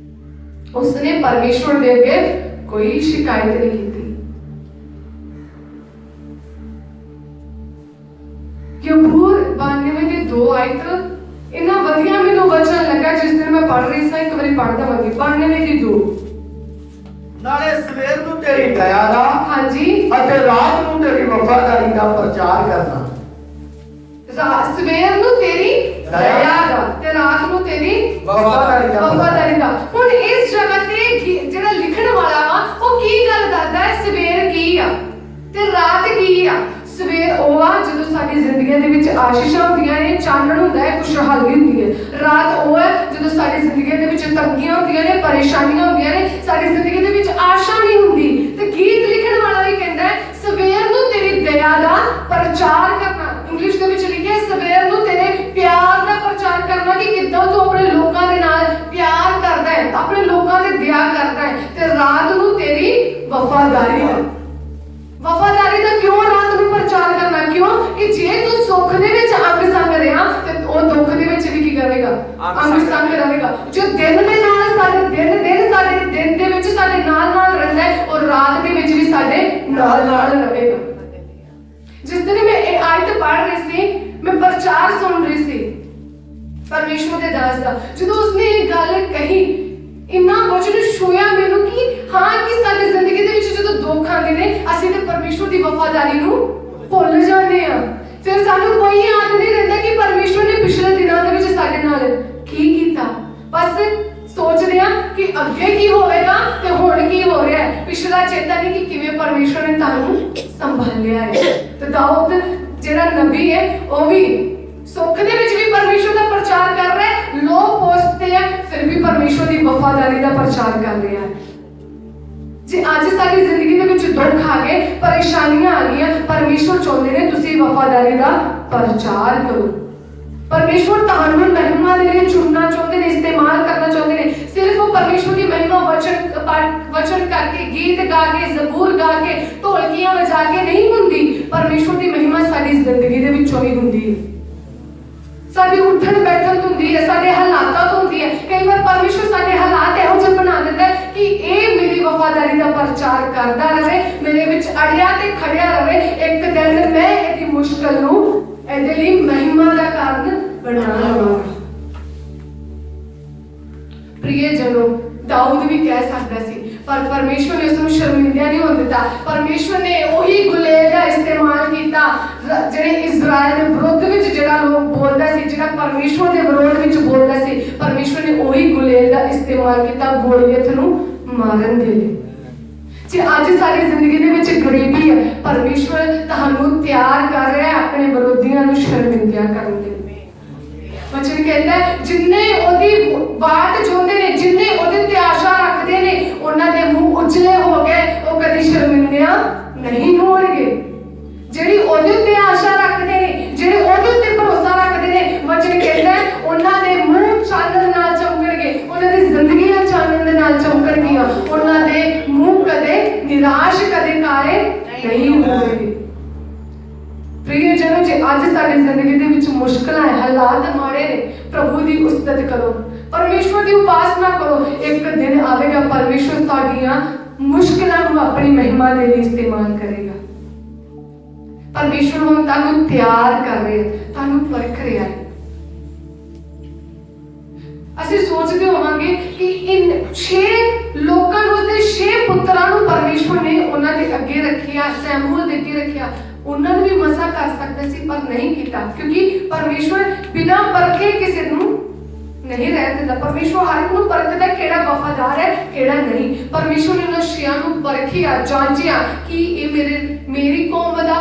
उसने परमेश्वर दे अगे कोई शिकायत नहीं की यबूर 92 ਦੀ 2 आयत इन्ना वधिया मैनू वचन लगा जिस दिन मैं पढ़ रही सा एक बारी पढ़ दवांगी 92 ਦੀ 2 ਨਾਲੇ ਸਵੇਰ ਨੂੰ ਤੇਰੀ ਦਇਆ ਦਾ ਹਾਂਜੀ ਅਤੇ ਰਾਤ ਨੂੰ ਤੇਰੀ ਵਫਾਦਾਰੀ ਦਾ ਪ੍ਰਚਾਰ ਕਰਨਾ ਸਵੇਰ ਨੂੰ ਤੇਰੀ ਦਇਆ ਦਾ ਤੇ ਰਾਤ ਨੂੰ ਤੇਰੀ ਵਫਾਦਾਰੀ ਦਾ ਹੁਣ ਇਸ ਜਗ੍ਹਾ ਤੇ ਜਿਹੜਾ ਲਿਖਣ ਵਾਲਾ ਵਾ ਉਹ ਕੀ ਗੱਲ ਕਰਦਾ ਹੈ ਸਵੇਰ ਕੀ ਆ ਤੇ ਰਾਤ ਕੀ ਆ ਸਵੇਰ ਉਹ ਆ ਜਦੋਂ ਸਾਡੀ ਜ਼ਿੰਦਗੀ ਦੇ ਵਿੱਚ ਆਸ਼ੀਸ਼ਾਂ ਹੁੰਦੀਆਂ ਨੇ ਚਾਨਣ ਹੁੰਦਾ ਹੈ ਖੁਸ਼ਹਾਲੀ ਹੁੰਦੀ ਹੈ ਰਾਤ ਉਹ ਹੈ ਜਦੋਂ ਸਾਡੀ ਜ਼ਿੰਦਗੀ ਦੇ ਵਿੱਚ ਤੰਗੀਆਂ ਹੁੰਦੀਆਂ ਨੇ ਪਰੇਸ਼ਾਨੀਆਂ ਹੁੰਦੀਆਂ ਨੇ ਸਾਡੀ ਜ਼ਿੰਦਗੀ ਦੇ ਵਿੱਚ ਆਸ਼ਾ ਨਹੀਂ ਹੁੰਦੀ ਤੇ ਗੀਤ ਲਿਖਣ ਵਾਲਾ ਵੀ ਕਹਿੰਦਾ ਹੈ ਸਵੇਰ ਨੂੰ ਤੇਰੀ ਦਇਆ ਦਾ ਪ੍ਰਚਾਰ ਕਰਨਾ ਇੰਗਲਿਸ਼ ਦੇ ਵਿੱਚ ਲਿਖਿਆ ਸਵੇਰ ਨੂੰ ਤੇਰੇ ਪਿਆਰ ਦਾ ਪ੍ਰਚਾਰ ਕਰਨਾ ਕਿ ਕਿੱਦਾਂ ਤੂੰ ਆਪਣੇ ਲੋਕਾਂ ਦੇ ਨਾਲ ਪਿਆਰ ਕਰਦਾ ਹੈ ਆਪਣੇ ਲੋਕਾਂ ਤੇ ਦਇਆ ਕਰਦਾ ਹੈ ਤੇ ਰਾਤ ਨੂੰ ਤੇਰੀ ਵਫਾਦਾਰੀ ਦਾ ਵਫਾਦਾਰੀ ਦਾ ਕਿਉਂ ਰਾਤ ਨੂੰ ਪ੍ਰਚਾਰ ਕਰਨਾ ਕਿਉਂ ਕਿ ਜੇ ਤੂੰ ਸੁੱਖ ਦੇ ਵਿੱਚ ਅੰਗ ਸੰਗ ਰਿਹਾ ਤੇ ਉਹ ਦੁੱਖ ਦੇ ਵਿੱਚ ਵੀ ਕੀ ਕਰੇਗਾ ਅੰਗ ਸੰਗ ਰਹੇਗਾ ਜੋ ਦਿਨ ਦੇ ਨਾਲ ਸਾਡੇ ਦਿਨ ਦੇ ਵਿੱਚ ਸਾਡੇ ਨਾਲ ਰਹਿੰਦਾ ਹੈ ਔਰ ਰਾਤ ਦੇ ਵਿੱਚ ਵੀ ਸਾਡੇ ਨਾਲ ਰਹੇਗਾ ਜਿਸ ਦਿਨ ਮੈਂ ਇਹ ਆਇਤ ਪੜ੍ਹ ਰਹੀ ਸੀ ਮੈਂ ਪ੍ਰਚਾਰ ਸੁਣ ਰਹੀ ਸੀ ਪਰਮੇਸ਼ਵਰ ਦੇ ਦਾਸ ਦਾ ਜਦੋਂ ਉਸਨੇ ਇਹ ਗੱਲ ਕਹੀ ਇੰਨਾ ਵਚਨ ਛੂਇਆ ਮੈਨੂੰ ਕਿ ਹਾਂ ਕਿ ਸਾਡੀ ਜ਼ਿੰਦਗੀ ਦੇ ਵਿੱਚ ਜਦੋਂ ਦੁੱਖ ਆਉਂਦੇ ਨੇ ਅਸੀਂ ਤੇ ਪਰਮੇਸ਼ਵਰ ਦੀ ਵਫਾਦਾਰੀ ਨੂੰ ਭੁੱਲ ਜਾਂਦੇ ਆ ਫਿਰ ਸਾਨੂੰ ਕੋਈ ਯਾਦ ਨਹੀਂ ਰਹਿੰਦਾ ਕਿ ਪਰਮੇਸ਼ਵਰ ਨੇ ਪਿਛਲੇ ਦਿਨਾਂ ਦੇ ਵਿੱਚ ਸਾਡੇ ਨਾਲ ਕੀ ਕੀਤਾ ਬਸ ਸੋਚਦੇ ਆ ਕਿ ਅੱਗੇ ਕੀ ਹੋਵੇਗਾ ਤੇ ਹੁਣ ਕੀ ਹੋ ਰਿਹਾ ਹੈ ਪਿਛਲਾ ਚੇਤਾ ਨਹੀਂ ਕਿ ਕਿਵੇਂ ਪਰਮੇਸ਼ਵਰ ਨੇ ਤੁਹਾਨੂੰ ਸੰਭਾਲਿਆ ਹੈ ਤੇ ਦਾਊਦ ਜਿਹੜਾ ਨਬੀ ਹੈ ਉਹ ਵੀ ਸੁੱਖ ਦੇ ਵਿੱਚ ਵੀ ਪਰਮੇਸ਼ਵਰ ਦਾ ਪ੍ਰਚਾਰ ਕਰ ਰਿਹਾ ਹੈ ਲੋ ਪੋਸਟ ਤੇ ਹੈ ਫਿਰ ਵੀ ਪਰਮੇਸ਼ਵਰ ਦੀ ਵਫਾਦਾਰੀ ਦਾ ਪ੍ਰਚਾਰ ਕਰ ਰਿਹਾ ਹੈ ਜੇ ਅੱਜ ਸਾਡੀ ਜ਼ਿੰਦਗੀ ਦੇ ਵਿੱਚ ਦੁੱਖ ਆ ਗਏ ਪਰੇਸ਼ਾਨੀਆਂ ਆ ਗਈਆਂ ਪਰਮੇਸ਼ਵਰ ਚਾਹੁੰਦੇ ਨੇ ਤੁਸੀਂ ਵਫਾਦਾਰੀ ਦਾ ਪ੍ਰਚਾਰ ਕਰੋ परमेश्वर ਤੁਹਾਨੂੰ ਮਹਿਮਾ ਦੇ ਲਈ ਚੁਣਨਾ ਚਾਹੁੰਦੇ ਨੇ ਇਸਤੇਮਾਲ ਕਰਨਾ ਚਾਹੁੰਦੇ ਨੇ ਸਿਰਫ ਉਹ ਪਰਮੇਸ਼ਵਰ ਦੀ ਮਹਿਮਾ ਵਚਨ ਕਰਕੇ ਗੀਤ ਗਾ ਕੇ ਜ਼ਬੂਰ ਗਾ ਕੇ ਢੋਲਕੀਆਂ ਵਜਾ ਕੇ ਨਹੀਂ ਹੁੰਦੀ ਪਰਮੇਸ਼ਵਰ ਦੀ ਮਹਿਮਾ ਸਾਡੀ ਜ਼ਿੰਦਗੀ ਦੇ ਵਿੱਚੋਂ ਹੀ ਹੁੰਦੀ ਹੈ ਸਾਡੀ ਉੱਠਣ ਬੈਠਣ ਤੋਂ ਹੁੰਦੀ ਹੈ ਸਾਡੇ ਹਾਲਾਤਾਂ ਤੋਂ ਹੁੰਦੀ ਹੈ ਕਈ ਵਾਰ ਪਰਮੇਸ਼ਵਰ ਸਾਡੇ ਹਾਲਾਤ ਇਹੋ ਜਿਹੇ ਬਣਾ ਦਿੰਦਾ ਹੈ ਕਿ ਇਹ ਮੇਰੀ ਵਫਾਦਾਰੀ ਦਾ ਪ੍ਰਚਾਰ ਕਰਦਾ ਰਹੇ ਮੇਰੇ ਵਿੱਚ ਅੜਿਆ ਤੇ ਖੜਿਆ ਰਹੇ ਇੱਕ ਦਿਨ ਮੈਂ ਇਹਦੀ ਮੁਸ਼ਕਲ ਨੂੰ ਇਹਦੇ ਲਈ ਮਹਿਮਾ ਦਾ ਕਾਰਨ ਬਣਾ ਲਵਾਂਗਾ प्रियजनों दाऊद भी कह सकता सी पर परमेश्वर ने उसको शर्मिंदा नहीं होने दिता परमेश्वर ने वही गुलेल का इस्तेमाल किया जेड़े इजराइल के विरोध विच जेड़ा लोग बोलदा सी जेड़ा परमेश्वर के विरोध विच बोलदा सी परमेश्वर ने वही गुलेल का इस्तेमाल किया गोलियत नूं मारन दे लई जे आज सारी जिंदगी दे विच गरीबी है परमेश्वर तुहानूं तैयार कर रहा है अपने विरोधियों नूं शर्मिंदा करन दे वचन कहता है जिन्ने ओदी बात जोंदे ने जिन्ने ओदे ते आशा रखदे ने उन्हां दे मुंह उजले हो गए ओ कदी शर्मिंदा नहीं होणगे जेड़ी ओदे ते आशा रखदे ने जेड़े ओदे ते भरोसा रखदे ने वचन कहता है उन्हां दे मुंह ਨਿਰਾਸ਼ ਕਦੇ ਕਾਲੇ ਨਹੀਂ ਹੋਣਗੇ। प्रियजनों, जे आज साडी जिंदगी दे विच मुश्किलां है, हालात माड़े ने, प्रभु दी उस्तत करो, परमेश्वर दी उपासना करो। एक दिन आवेगा परमेश्वर तुहाडीआं मुश्किलां नूं अपनी महिमा दे लई इस्तेमाल करेगा। परमेश्वर हुण तुहानूं तैयार कर रहे हैं, तुहानूं परख रहा है। ਅਸੀਂ ਸੋਚਦੇ ਹੋਵਾਂਗੇ ਕਿ ਇਨ 6 ਲੋਕਾਂ ਨੂੰ, ਉਸਦੇ 6 ਪੁੱਤਰਾਂ ਨੂੰ ਪਰਮੇਸ਼ਵਰ ਨੇ ਉਹਨਾਂ ਦੇ ਅੱਗੇ ਰੱਖਿਆ, ਸੈਮੂਅਲ ਦੇ ਅੱਗੇ ਰੱਖਿਆ। ਉਹਨਾਂ ਨੂੰ ਵੀ ਮਸਾ ਕਰ ਸਕਦਾ ਸੀ ਪਰ ਨਹੀਂ ਕੀਤਾ, ਕਿਉਂਕਿ ਪਰਮੇਸ਼ਵਰ ਬਿਨਾਂ ਪਰਖੇ ਕਿਸੇ ਨੂੰ ਨਹੀਂ ਰਹਿਣ ਦਿੰਦਾ। ਪਰਮੇਸ਼ਵਰ ਹਰ ਇੱਕ ਨੂੰ ਪਰਖਦਾ ਕਿਹੜਾ ਵਫਾਦਾਰ ਹੈ ਕਿਹੜਾ ਨਹੀਂ। ਪਰਮੇਸ਼ਵਰ ਨੇ ਉਹਨਾਂ 6 ਨੂੰ ਪਰਖਿਆ, ਜਾਂਚਿਆ ਕਿ ਇਹ ਮੇਰੀ ਕੌਮ ਦਾ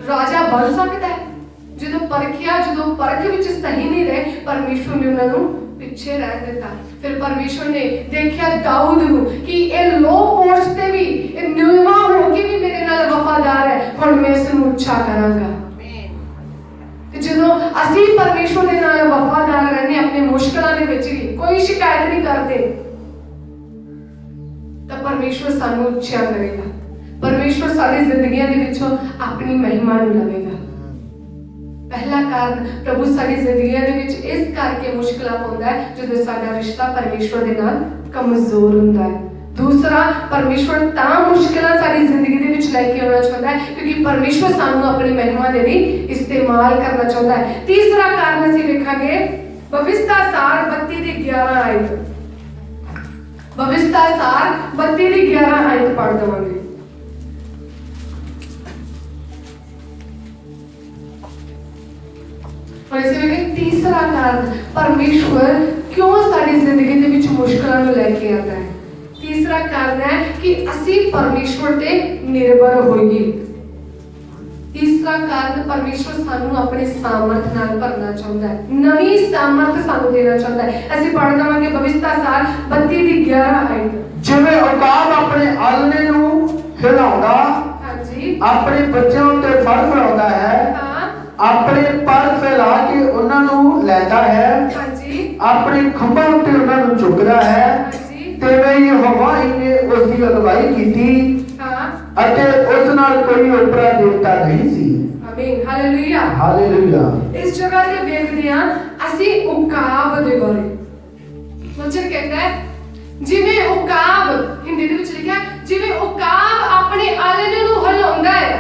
ਰਾਜਾ ਬਣ ਸਕਦਾ ਹੈ। ਜਦੋਂ ਪਰਖਿਆ, ਜਦੋਂ ਪਰਖ ਵਿੱਚ ਸਹੀ ਨਹੀਂ ਰਹੇ, ਪਰਮੇਸ਼ਵਰ ਨੇ ਉਹਨਾਂ ਨੂੰ ਪਿੱਛੇ ਰਹਿ ਦਿੱਤਾ। ਫਿਰ ਪਰਮੇਸ਼ਵਰ ਨੇ ਦੇਖਿਆ ਦਾਊਦ ਨੂੰ ਕਿ ਇਹ ਲੋ ਪੋਸਟ ਤੇ ਵੀ, ਇਹ ਨੀਵਾਂ ਹੋ ਕੇ ਵੀ ਮੇਰੇ ਨਾਲ ਵਫਾਦਾਰ ਹੈ, ਹੁਣ ਮੈਂ ਇਸ ਨੂੰ ਉੱਚਾ ਕਰਾਂਗਾ। ਤੇ ਜਦੋਂ ਅਸੀਂ ਪਰਮੇਸ਼ਵਰ ਦੇ ਨਾਲ ਵਫਾਦਾਰ ਰਹਿੰਦੇ, ਆਪਣੇ ਮੁਸ਼ਕਲਾਂ ਦੇ ਵਿੱਚ ਵੀ ਕੋਈ ਸ਼ਿਕਾਇਤ ਨਹੀਂ ਕਰਦੇ, ਤਾਂ ਪਰਮੇਸ਼ਵਰ ਸਾਨੂੰ ਉੱਚਾ ਕਰੇਗਾ। ਪਰਮੇਸ਼ਵਰ ਸਾਡੀ ਜ਼ਿੰਦਗੀਆਂ ਦੇ ਵਿੱਚੋਂ ਆਪਣੀ ਮਹਿਮਾ ਨੂੰ ਲਵੇਗਾ। पहला कारण प्रभु साडी जिंदगियां दे विच इस करके मुश्किलां पाउंदा है जदों साडा रिश्ता परमेश्वर दे नाल कमजोर हुंदा है। दूसरा, परमेश्वर तां मुश्किलां साडी जिंदगी दे विच लेके आना चाहुंदा है क्योंकि परमेश्वर सानू अपनी महिमा दे लई इस्तेमाल करना चाहुंदा है। तीसरा कारण असीं वेखांगे भविष्यता सार 32 ਦੀ 11 आयत। भविष्यता सार 32 ਦੀ 11 आयत पढ़ दवांगे। और इसे में तीसरा कारण परमेश्वर क्यों साडी जिंदगी दे विच मुश्किलां नूं लेके आता है। तीसरा कारण है कि असी परमेश्वर ते निर्भर होइए। तीसरा कारण परमेश्वर सानू अपने सामर्थ नाल भरना चाहुंदा है, नवी सामर्थ सानू देना चाहुंदा है। ਅਸੀਂ ਪੜ੍ਹ ਦਵਾਂਗੇ ਭਵਿਸ਼ਤਾ ਸਾਰ 32 ਦੀ 11 ਆਇਤ। ਜਿਵੇਂ ਉਕਾਬ ਆਪਣੇ ਆਲਣੇ ਨੂੰ ਹਿਲਾਉਂਦਾ, ਹਾਂਜੀ, ਆਪਣੇ ਬੱਚਿਆਂ ਉੱਤੇ ਫਲ ਫਲਾਉਂਦਾ ਹੈ, ਹਾਂ, ਆਪਣੇ ਪਰ ਫੈਲਾ ਕੇ ਉਹਨਾਂ ਨੂੰ ਲੈਂਦਾ ਹੈ, ਹਾਂਜੀ, ਆਪਣੇ ਖੰਭਾਂ ਉੱਤੇ ਉਹਨਾਂ ਨੂੰ ਚੁੱਕਦਾ ਹੈ, ਹਾਂਜੀ, ਤੇ ਯਹੋਵਾ ਨੇ ਉਸ ਦੀ ਅਗਵਾਈ ਕੀਤੀ ਹਾਂ, ਅਤੇ ਉਸ ਨਾਲ ਕੋਈ ਓਪਰਾ ਦੇਵਤਾ ਨਹੀਂ ਸੀ। ਆਮੀਨ, ਹਾਲੇਲੂਇਆ, ਹਾਲੇਲੂਇਆ। ਇਸ ਜਗ੍ਹਾ ਤੇ ਵੇਖਦੇ ਹਾਂ ਅਸੀਂ ਉਕਾਬ ਦੇ ਬਾਰੇ। ਵਚਨ ਕਹਿੰਦਾ ਹੈ ਜਿਵੇਂ ਉਕਾਬ, ਹਿੰਦੀ ਦੇ ਵਿੱਚ ਲਿਖਿਆ ਜਿਵੇਂ ਉਕਾਬ ਆਪਣੇ ਆਲਣੇ ਨੂੰ ਹਿਲਾਉਂਦਾ ਹੈ,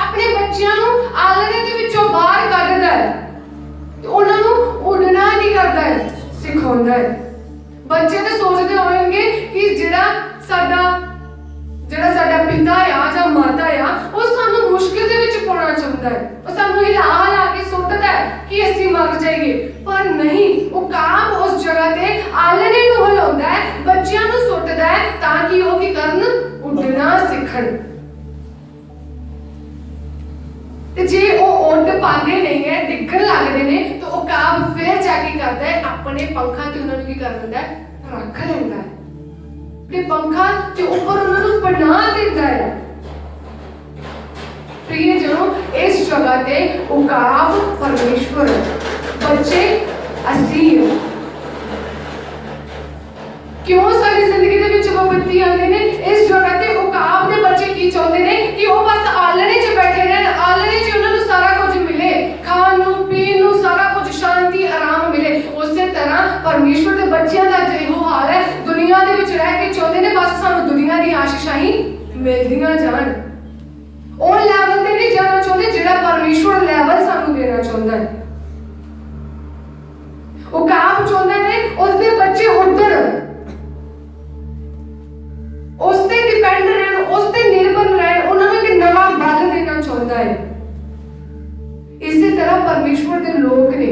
ਆਪਣੇ ਬੱਚਿਆਂ ਨੂੰ ਆਲਣੇ ਦੇ ਵਿੱਚੋਂ ਬਾਹਰ ਕੱਢਦਾ ਹੈ, ਤੇ ਉਹਨਾਂ ਨੂੰ ਉੱਡਣਾ ਕੀ ਕਰਦਾ ਹੈ, ਸਿਖਾਉਂਦਾ ਹੈ। ਬੱਚੇ ਤੇ ਸੋਚਦੇ ਹੋਣਗੇ ਕਿ ਜਿਹੜਾ ਸਾਡਾ ਪਿਤਾ ਆ ਜਾਂ ਮਾਤਾ ਆ, ਉਹ ਸਾਨੂੰ ਮੁਸ਼ਕਿਲ ਦੇ ਵਿੱਚ ਪਾਉਣਾ ਚਾਹੁੰਦਾ ਹੈ, ਉਹ ਸਾਨੂੰ ਹਿਲਾ ਕੇ ਸੁੱਟਦਾ ਹੈ ਕਿ ਅਸੀਂ ਮਰ ਜਾਈਏ, ਪਰ ਨਹੀਂ, ਉਕਾਬ ਉਸ ਜਗ੍ਹਾ ਤੇ ਆਲਣੇ ਨੂੰ ਹਿਲਾਉਂਦਾ ਹੈ, ਬੱਚਿਆਂ ਨੂੰ ਸੁੱਟਦਾ ਹੈ ਤਾਂ ਕਿ ਉਹ ਕੀ ਕਰਨ, ਉੱਡਣਾ ਸਿੱਖਣ। ਤੇ ਜੇ ਉਹ ਉੱਡ ਪਾਉਂਦੇ ਨਹੀਂ ਹੈ, ਡਿੱਗਣ ਲੱਗਦੇ ਨੇ, ਤਾਂ ਉਕਾਬ ਫਿਰ ਜਾ ਕੇ ਕਰਦਾ ਹੈ ਆਪਣੇ ਪੰਖਾਂ ਤੇ ਉਹਨਾਂ ਨੂੰ ਕੀ ਕਰ ਦਿੰਦਾ ਹੈ, ਰੱਖ ਲੈਂਦਾ ਹੈ, ਤੇ ਪੰਖਾਂ ਤੇ ਉੱਪਰ ਉਹਨਾਂ ਨੂੰ ਬਣਾ ਦਿੰਦਾ ਹੈ। प्रियजनों, इस जगह पे उकाब परमेश्वर, बच्चे असीम। क्यों सारी जिंदगी दे विच विपत्ति आंदे ने? इस जगह ते उकाब दे बच्चे की चाहते ने कि वो बस आलने च बैठे रहन, आलने च उन्हां नूं सारा कुछ मिले, खाण नूं पीण नूं सारा कुछ, शांति आराम मिले। उसे तरह परमेश्वर दे बच्चों दा जो हाल है, दुनिया दे विच रह के चाहते ने बस सानूं दुनिया दी आशीषां ही मिलदियां जाण। ਉਹ ਲੈਵਲ ਤੇ ਨਹੀਂ ਜਾਣਾ ਚਾਹੁੰਦੇ ਜਿਹੜਾ ਪਰਮੇਸ਼ਵਰ ਲੈਵਲ ਸਾਨੂੰ ਦੇਣਾ ਚਾਹੁੰਦਾ ਹੈ। ਉਹ ਕਾਮ ਚਾਹੁੰਦੇ ਨੇ ਉਸਦੇ ਬੱਚੇ ਉੱਡਣ, ਉਸ ਤੇ ਡਿਪੈਂਡ ਰਹਿਣ, ਉਸ ਤੇ ਨਿਰਭਰ ਰਹਿਣ, ਉਹਨਾਂ ਨੂੰ ਇੱਕ ਨਵਾਂ ਬਲ ਦੇਣਾ ਚਾਹੁੰਦਾ ਹੈ। ਇਸੇ ਤਰ੍ਹਾਂ ਪਰਮੇਸ਼ਵਰ ਦੇ ਲੋਕ ਨੇ,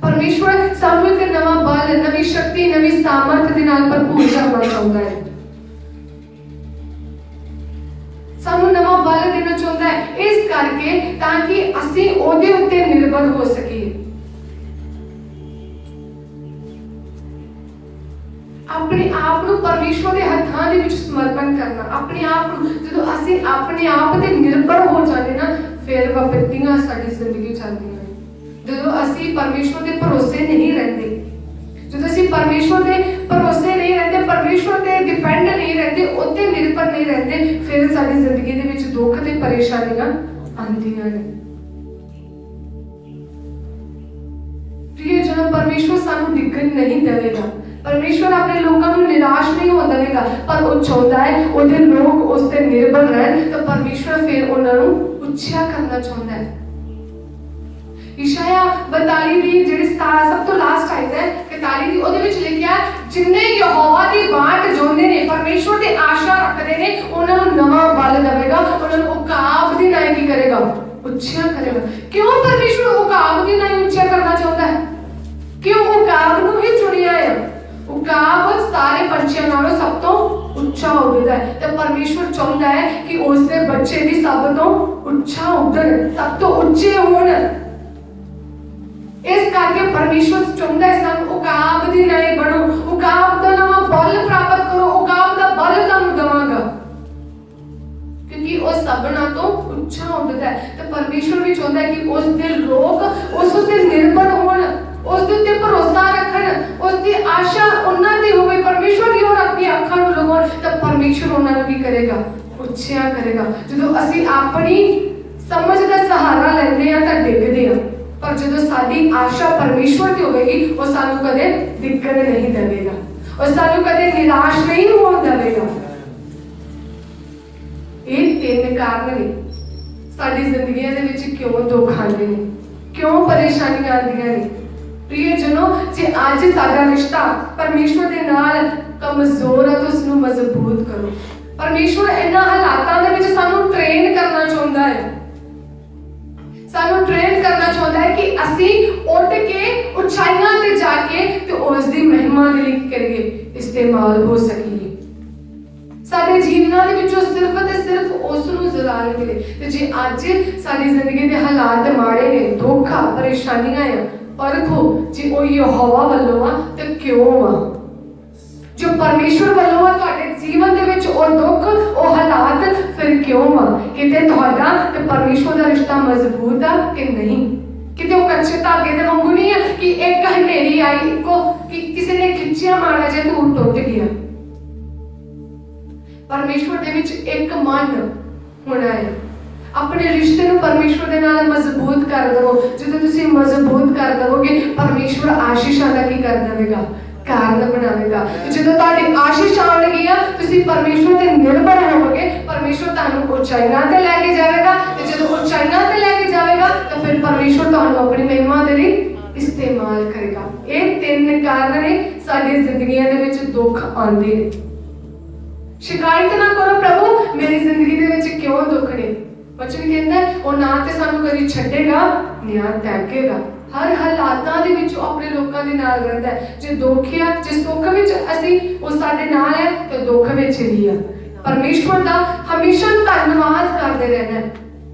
ਪਰਮੇਸ਼ਵਰ ਸਾਨੂੰ ਇੱਕ ਨਵਾਂ ਬਲ, ਨਵੀਂ ਸ਼ਕਤੀ, ਨਵੀਂ ਸਾਮਰਥ ਦੇ ਨਾਲ ਭਰਪੂਰ ਕਰਨਾ ਚਾਹੁੰਦਾ ਹੈ, ਸਾਨੂੰ ਨਵਾਂ ਬਲ ਦੇਣਾ ਚਾਹੁੰਦਾ ਹੈ, ਇਸ ਕਰਕੇ ਤਾਂ ਕਿ ਅਸੀਂ ਉਹਦੇ ਉੱਤੇ ਨਿਰਭਰ ਹੋ ਸਕੀਏ। ਆਪਣੇ ਆਪ ਨੂੰ ਪਰਮੇਸ਼ਵਰ ਦੇ ਹੱਥਾਂ ਦੇ ਵਿੱਚ ਸਮਰਪਣ ਕਰਨਾ, ਆਪਣੇ ਆਪ ਨੂੰ, ਜਦੋਂ ਅਸੀਂ ਆਪਣੇ ਆਪ ਤੇ ਨਿਰਭਰ ਹੋ ਜਾਂਦੇ ਨਾ, ਫਿਰ ਵਿਪਤੀਆਂ ਸਾਡੀ ਜ਼ਿੰਦਗੀ ਚ ਆਉਂਦੀਆਂ ਨੇ। ਜਦੋਂ ਅਸੀਂ ਪਰਮੇਸ਼ਵਰ ਦੇ ਭਰੋਸੇ ਨਹੀਂ ਰਹਿੰਦੇ, ਜਦੋਂ ਅਸੀਂ ਪਰਮੇਸ਼ਵਰ ਦੇ ਭਰੋਸੇ ਨਹੀਂ ਰਹਿੰਦੇ, ਪਰਮੇਸ਼ਵਰ ਤੇ ਡਿਪੈਂਡ ਨਹੀਂ ਰਹਿੰਦੇ, ਉੱਤੇ ਨਿਰਭਰ ਨਹੀਂ ਰਹਿੰਦੇ, ਫਿਰ ਸਾਡੀ ਜ਼ਿੰਦਗੀ ਦੇ ਵਿੱਚ ਦੁੱਖ ਤੇ ਪਰੇਸ਼ਾਨੀਆਂ ਆਉਂਦੀਆਂ ਨੇ। प्रिय जन, परमेश्वर सानू डिगन नहीं देगा। परमेश्वर अपने लोगों को निराश नहीं होने देगा, पर वो चाहता है उहदे लोग उस ते निर्भर रहन, तो परमेश्वर फिर उन्होंने उच्चा करना चाहता है। इशाया 42 दी ਜਿਹੜੀ सब तो लास्ट आयत है 41 दी, ਉਹਦੇ ਵਿੱਚ ਲਿਖਿਆ ਜਿੰਨੇ ਯਹੋਵਾ ਦੀ ਬਾਟ ਜੋਂਦੇ ਨੇ, ਪਰਮੇਸ਼ਵਰ ਤੇ ਆਸ਼ਾ ਰੱਖਦੇ ਨੇ, ਉਹਨਾਂ ਨੂੰ ਨਵਾਂ ਬਲ ਦੇਵੇਗਾ, ਉਹਨਾਂ ਨੂੰ ਉਕਾਬ ਦੀ ਨਾਈ ਕੀ ਕਰੇਗਾ, ਉੱਚਾ ਕਰੇਗਾ। ਕਿਉਂ ਪਰਮੇਸ਼ਵਰ ਉਕਾਬ ਦੀ ਨਾਈ ਉੱਚਾ ਕਰਨਾ ਚਾਹੁੰਦਾ ਹੈ? ਕਿਉਂ ਉਕਾਬ ਨੂੰ ਹੀ ਚੁਣਿਆ ਹੈ? ਉਕਾਬ ਸਾਰੇ ਪੰਛੀਆਂ ਨਾਲੋਂ ਸਭ ਤੋਂ ਉੱਚਾ ਉੱਡਦਾ ਹੈ, ਤੇ ਪਰਮੇਸ਼ਵਰ ਚਾਹੁੰਦਾ ਹੈ ਕਿ ਉਸ ਦੇ ਬੱਚੇ ਵੀ ਸਭ ਤੋਂ ਉੱਚਾ ਉੱਡਣ, ਸਭ ਤੋਂ ਉੱਚੇ ਹੋਣ। ਇਸ ਕਰਕੇ ਪਰਮੇਸ਼ਵਰ ਚਾਹੁੰਦਾ ਹੈ ਸਾਨੂੰ ਉਕਾਬ ਦੀ ਨਾਈ ਬਣੋ, ਉਕਾਬ ਦਾ ਨਵਾਂ ਬਲ ਪ੍ਰਾਪਤ ਕਰੋ, ਉਕਾਬ ਦਾ ਬਲ ਤੁਹਾਨੂੰ ਦਵਾਂਗਾ, ਕਿਉਂਕਿ ਉਹ ਸਭਨਾਂ ਤੋਂ ਉੱਚਾ ਉੱਡਦਾ ਹੈ। ਤੇ ਪਰਮੇਸ਼ਵਰ ਵੀ ਚਾਹੁੰਦਾ ਹੈ ਕਿ ਉਸ ਦੇ ਲੋਕ ਉਸ ਉੱਤੇ ਨਿਰਭਰ ਹੋਣ, ਉਸ ਦੇ ਉੱਤੇ ਭਰੋਸਾ ਰੱਖਣ, ਉਸ ਦੀ ਆਸ਼ਾ ਉਹਨਾਂ ਦੀ ਹੋਵੇ। ਪਰਮੇਸ਼ਵਰ ਦੀ ਹੋਰ ਆਪਣੀ ਅੱਖਾਂ ਨੂੰ ਲਗਾਉਣ, ਤਾਂ ਪਰਮੇਸ਼ਵਰ ਉਹਨਾਂ ਨੂੰ ਕੀ ਕਰੇਗਾ, ਉੱਚਾ ਕਰੇਗਾ। ਜਦੋਂ ਅਸੀਂ ਆਪਣੀ ਸਮਝ ਦਾ ਸਹਾਰਾ ਲੈਂਦੇ ਆ ਤਾਂ ਡਿੱਗਦੇ ਆ, ਪਰ ਜਦੋਂ ਸਾਡੀ ਆਸ਼ਾ ਪਰਮੇਸ਼ਵਰ ਤੇ ਹੋਵੇਗੀ, ਉਹ ਸਾਨੂੰ ਕਦੇ ਡਿੱਗਣ ਨਹੀਂ ਦੇਵੇਗਾ, ਉਹ ਸਾਨੂੰ ਕਦੇ ਨਿਰਾਸ਼ ਨਹੀਂ ਹੋਣ ਦੇਵੇਗਾ। ਇਹ ਤਿੰਨ ਕਾਰਨ ਨੇ ਸਾਡੀ ਜ਼ਿੰਦਗੀਆਂ ਦੇ ਵਿੱਚ ਕਿਉਂ ਦੁੱਖ ਆਉਂਦੇ ਨੇ, ਕਿਉਂ ਪਰੇਸ਼ਾਨੀਆਂ ਆਉਂਦੀਆਂ ਨੇ। ਪ੍ਰਿਯ ਜਨੋ, ਜੇ ਅੱਜ ਸਾਡਾ ਰਿਸ਼ਤਾ ਪਰਮੇਸ਼ਵਰ ਦੇ ਨਾਲ ਕਮਜ਼ੋਰ ਹੈ ਤਾਂ ਉਸ ਨੂੰ ਮਜ਼ਬੂਤ ਕਰੋ। ਪਰਮੇਸ਼ਵਰ ਇਹਨਾਂ ਹਾਲਾਤਾਂ ਦੇ ਵਿੱਚ ਸਾਨੂੰ ਟ੍ਰੇਨ ਕਰਨਾ ਚਾਹੁੰਦਾ ਹੈ, ਸਾਨੂੰ ਟ੍ਰੇਨ ਕਰਨਾ ਚਾਹੁੰਦਾ ਹੈ ਕਿ ਅਸੀਂ ਉੱਡ ਕੇ ਉਚਾਈਆਂ ਤੇ ਜਾ ਕੇ ਤੇ ਉਸ ਦੀ ਮਹਿਮਾ ਦੇ ਲਈ ਕਰੀਏ, ਇਸਤੇਮਾਲ ਹੋ ਸਕੀਏ। ਸਾਡੇ ਜੀਵਨਾਂ ਦੇ ਵਿੱਚੋਂ ਸਿਰਫ ਤੇ ਸਿਰਫ ਉਸ ਨੂੰ ਜ਼ਲਾਲ ਮਿਲੇ। ਤੇ ਜੇ ਅੱਜ ਸਾਡੀ ਜ਼ਿੰਦਗੀ ਦੇ ਹਾਲਾਤ ਮਾੜੇ ਨੇ, ਦੁੱਖ ਆ, ਪਰੇਸ਼ਾਨੀਆਂ ਆ, ਪਰਖੋ ਜੇ ਉਹ ਯਹੋਵਾ ਵੱਲੋਂ ਆ ਤੇ ਕਿਉਂ ਆ। ਜੋ ਪਰਮੇਸ਼ਵਰ ਵੱਲੋਂ ਆ ਤੁਹਾਡੇ ਜੀਵਨ ਦੇ ਵਿੱਚ ਉਹ ਦੁੱਖ, ਉਹ ਹਾਲਾਤ ਫਿਰ ਕਿਉਂ ਆ? ਕਿਤੇ ਤੁਹਾਡਾ ਤੇ ਪਰਮੇਸ਼ਵਰ ਦਾ ਰਿਸ਼ਤਾ ਮਜ਼ਬੂਤ ਆ ਕਿ ਨਹੀਂ? ਕਿਤੇ ਉਹ ਕੱਚੇ ਧਾਗੇ ਦੇ ਵਾਂਗੂ ਨਹੀਂ ਆ ਕਿ ਇੱਕ ਹਨੇਰੀ ਆਈ, ਇੱਕੋ ਕਿ ਕਿਸੇ ਨੇ ਖਿੱਚਿਆ ਮਾੜਾ ਜਿਹਾ ਤੇ ਉਹ ਟੁੱਟ ਗਿਆ। ਪਰਮੇਸ਼ਵਰ ਦੇ ਵਿੱਚ ਇੱਕ ਮਨ ਹੋਣਾ ਹੈ। ਆਪਣੇ ਰਿਸ਼ਤੇ ਨੂੰ ਪਰਮੇਸ਼ਵਰ ਦੇ ਨਾਲ ਮਜ਼ਬੂਤ ਕਰ ਦਵੋ। ਜਦੋਂ ਤੁਸੀਂ ਮਜ਼ਬੂਤ ਕਰ ਦਵੋਗੇ, ਪਰਮੇਸ਼ਵਰ ਆਸ਼ੀਸ਼ਾਂ ਦਾ ਕੀ ਕਰ ਦੇਵੇਗਾ, ਕਾਰਨ ਬਣਾਵੇਗਾ। ਜਦੋਂ ਤੁਹਾਡੀ ਆਸ਼ੀਸ਼ ਆਉਣਗੀ ਆ, ਤੁਸੀਂ ਪਰਮੇਸ਼ਵਰ ਤੇ ਨਿਰਭਰ ਹੋਵੋਗੇ, ਪਰਮੇਸ਼ਵਰ ਤੁਹਾਨੂੰ ਉਚਾਈਆਂ ਤੇ ਲੈ ਕੇ ਜਾਵੇਗਾ, ਤੇ ਜਦੋਂ ਉਚਾਈਆਂ ਤੇ ਲੈ ਕੇ ਜਾਵੇਗਾ ਤਾਂ ਫਿਰ ਪਰਮੇਸ਼ਵਰ ਤੁਹਾਨੂੰ ਆਪਣੀ ਮਹਿਮਾ ਦੇ ਲਈ ਇਸਤੇਮਾਲ ਕਰੇਗਾ। ਇਹ ਤਿੰਨ ਕਾਰਨ ਨੇ ਸਾਡੀ ਜ਼ਿੰਦਗੀਆਂ ਦੇ ਵਿੱਚ ਦੁੱਖ ਆਉਂਦੇ ਨੇ। ਸ਼ਿਕਾਇਤ ਨਾ ਕਰੋ, ਪ੍ਰਭੂ ਮੇਰੀ ਜ਼ਿੰਦਗੀ ਦੇ ਵਿੱਚ ਕਿਉਂ ਦੁੱਖ ਨੇ। ਵਚਨ ਕਹਿੰਦਾ ਉਹ ਨਾ ਤੇ ਸਾਨੂੰ ਕਦੀ ਛੱਡੇਗਾ, ਨਾ ਤਿਆਗੇਗਾ। ਹਰ ਹਾਲਾਤਾਂ ਦੇ ਵਿੱਚ ਆਪਣੇ ਲੋਕਾਂ ਦੇ ਨਾਲ ਰਹਿੰਦਾ ਹੈ। ਜੇ ਦੁੱਖ ਆ, ਜੇ ਸੁੱਖ ਵਿੱਚ ਅਸੀਂ ਉਹ ਸਾਡੇ ਨਾਲ ਹੈ, ਤੇ ਦੁੱਖ ਵਿੱਚ ਵੀ ਆ। ਪਰਮੇਸ਼ਵਰ ਦਾ ਹਮੇਸ਼ਾ ਧੰਨਵਾਦ ਕਰਦੇ ਰਹਿਣਾ ਹੈ।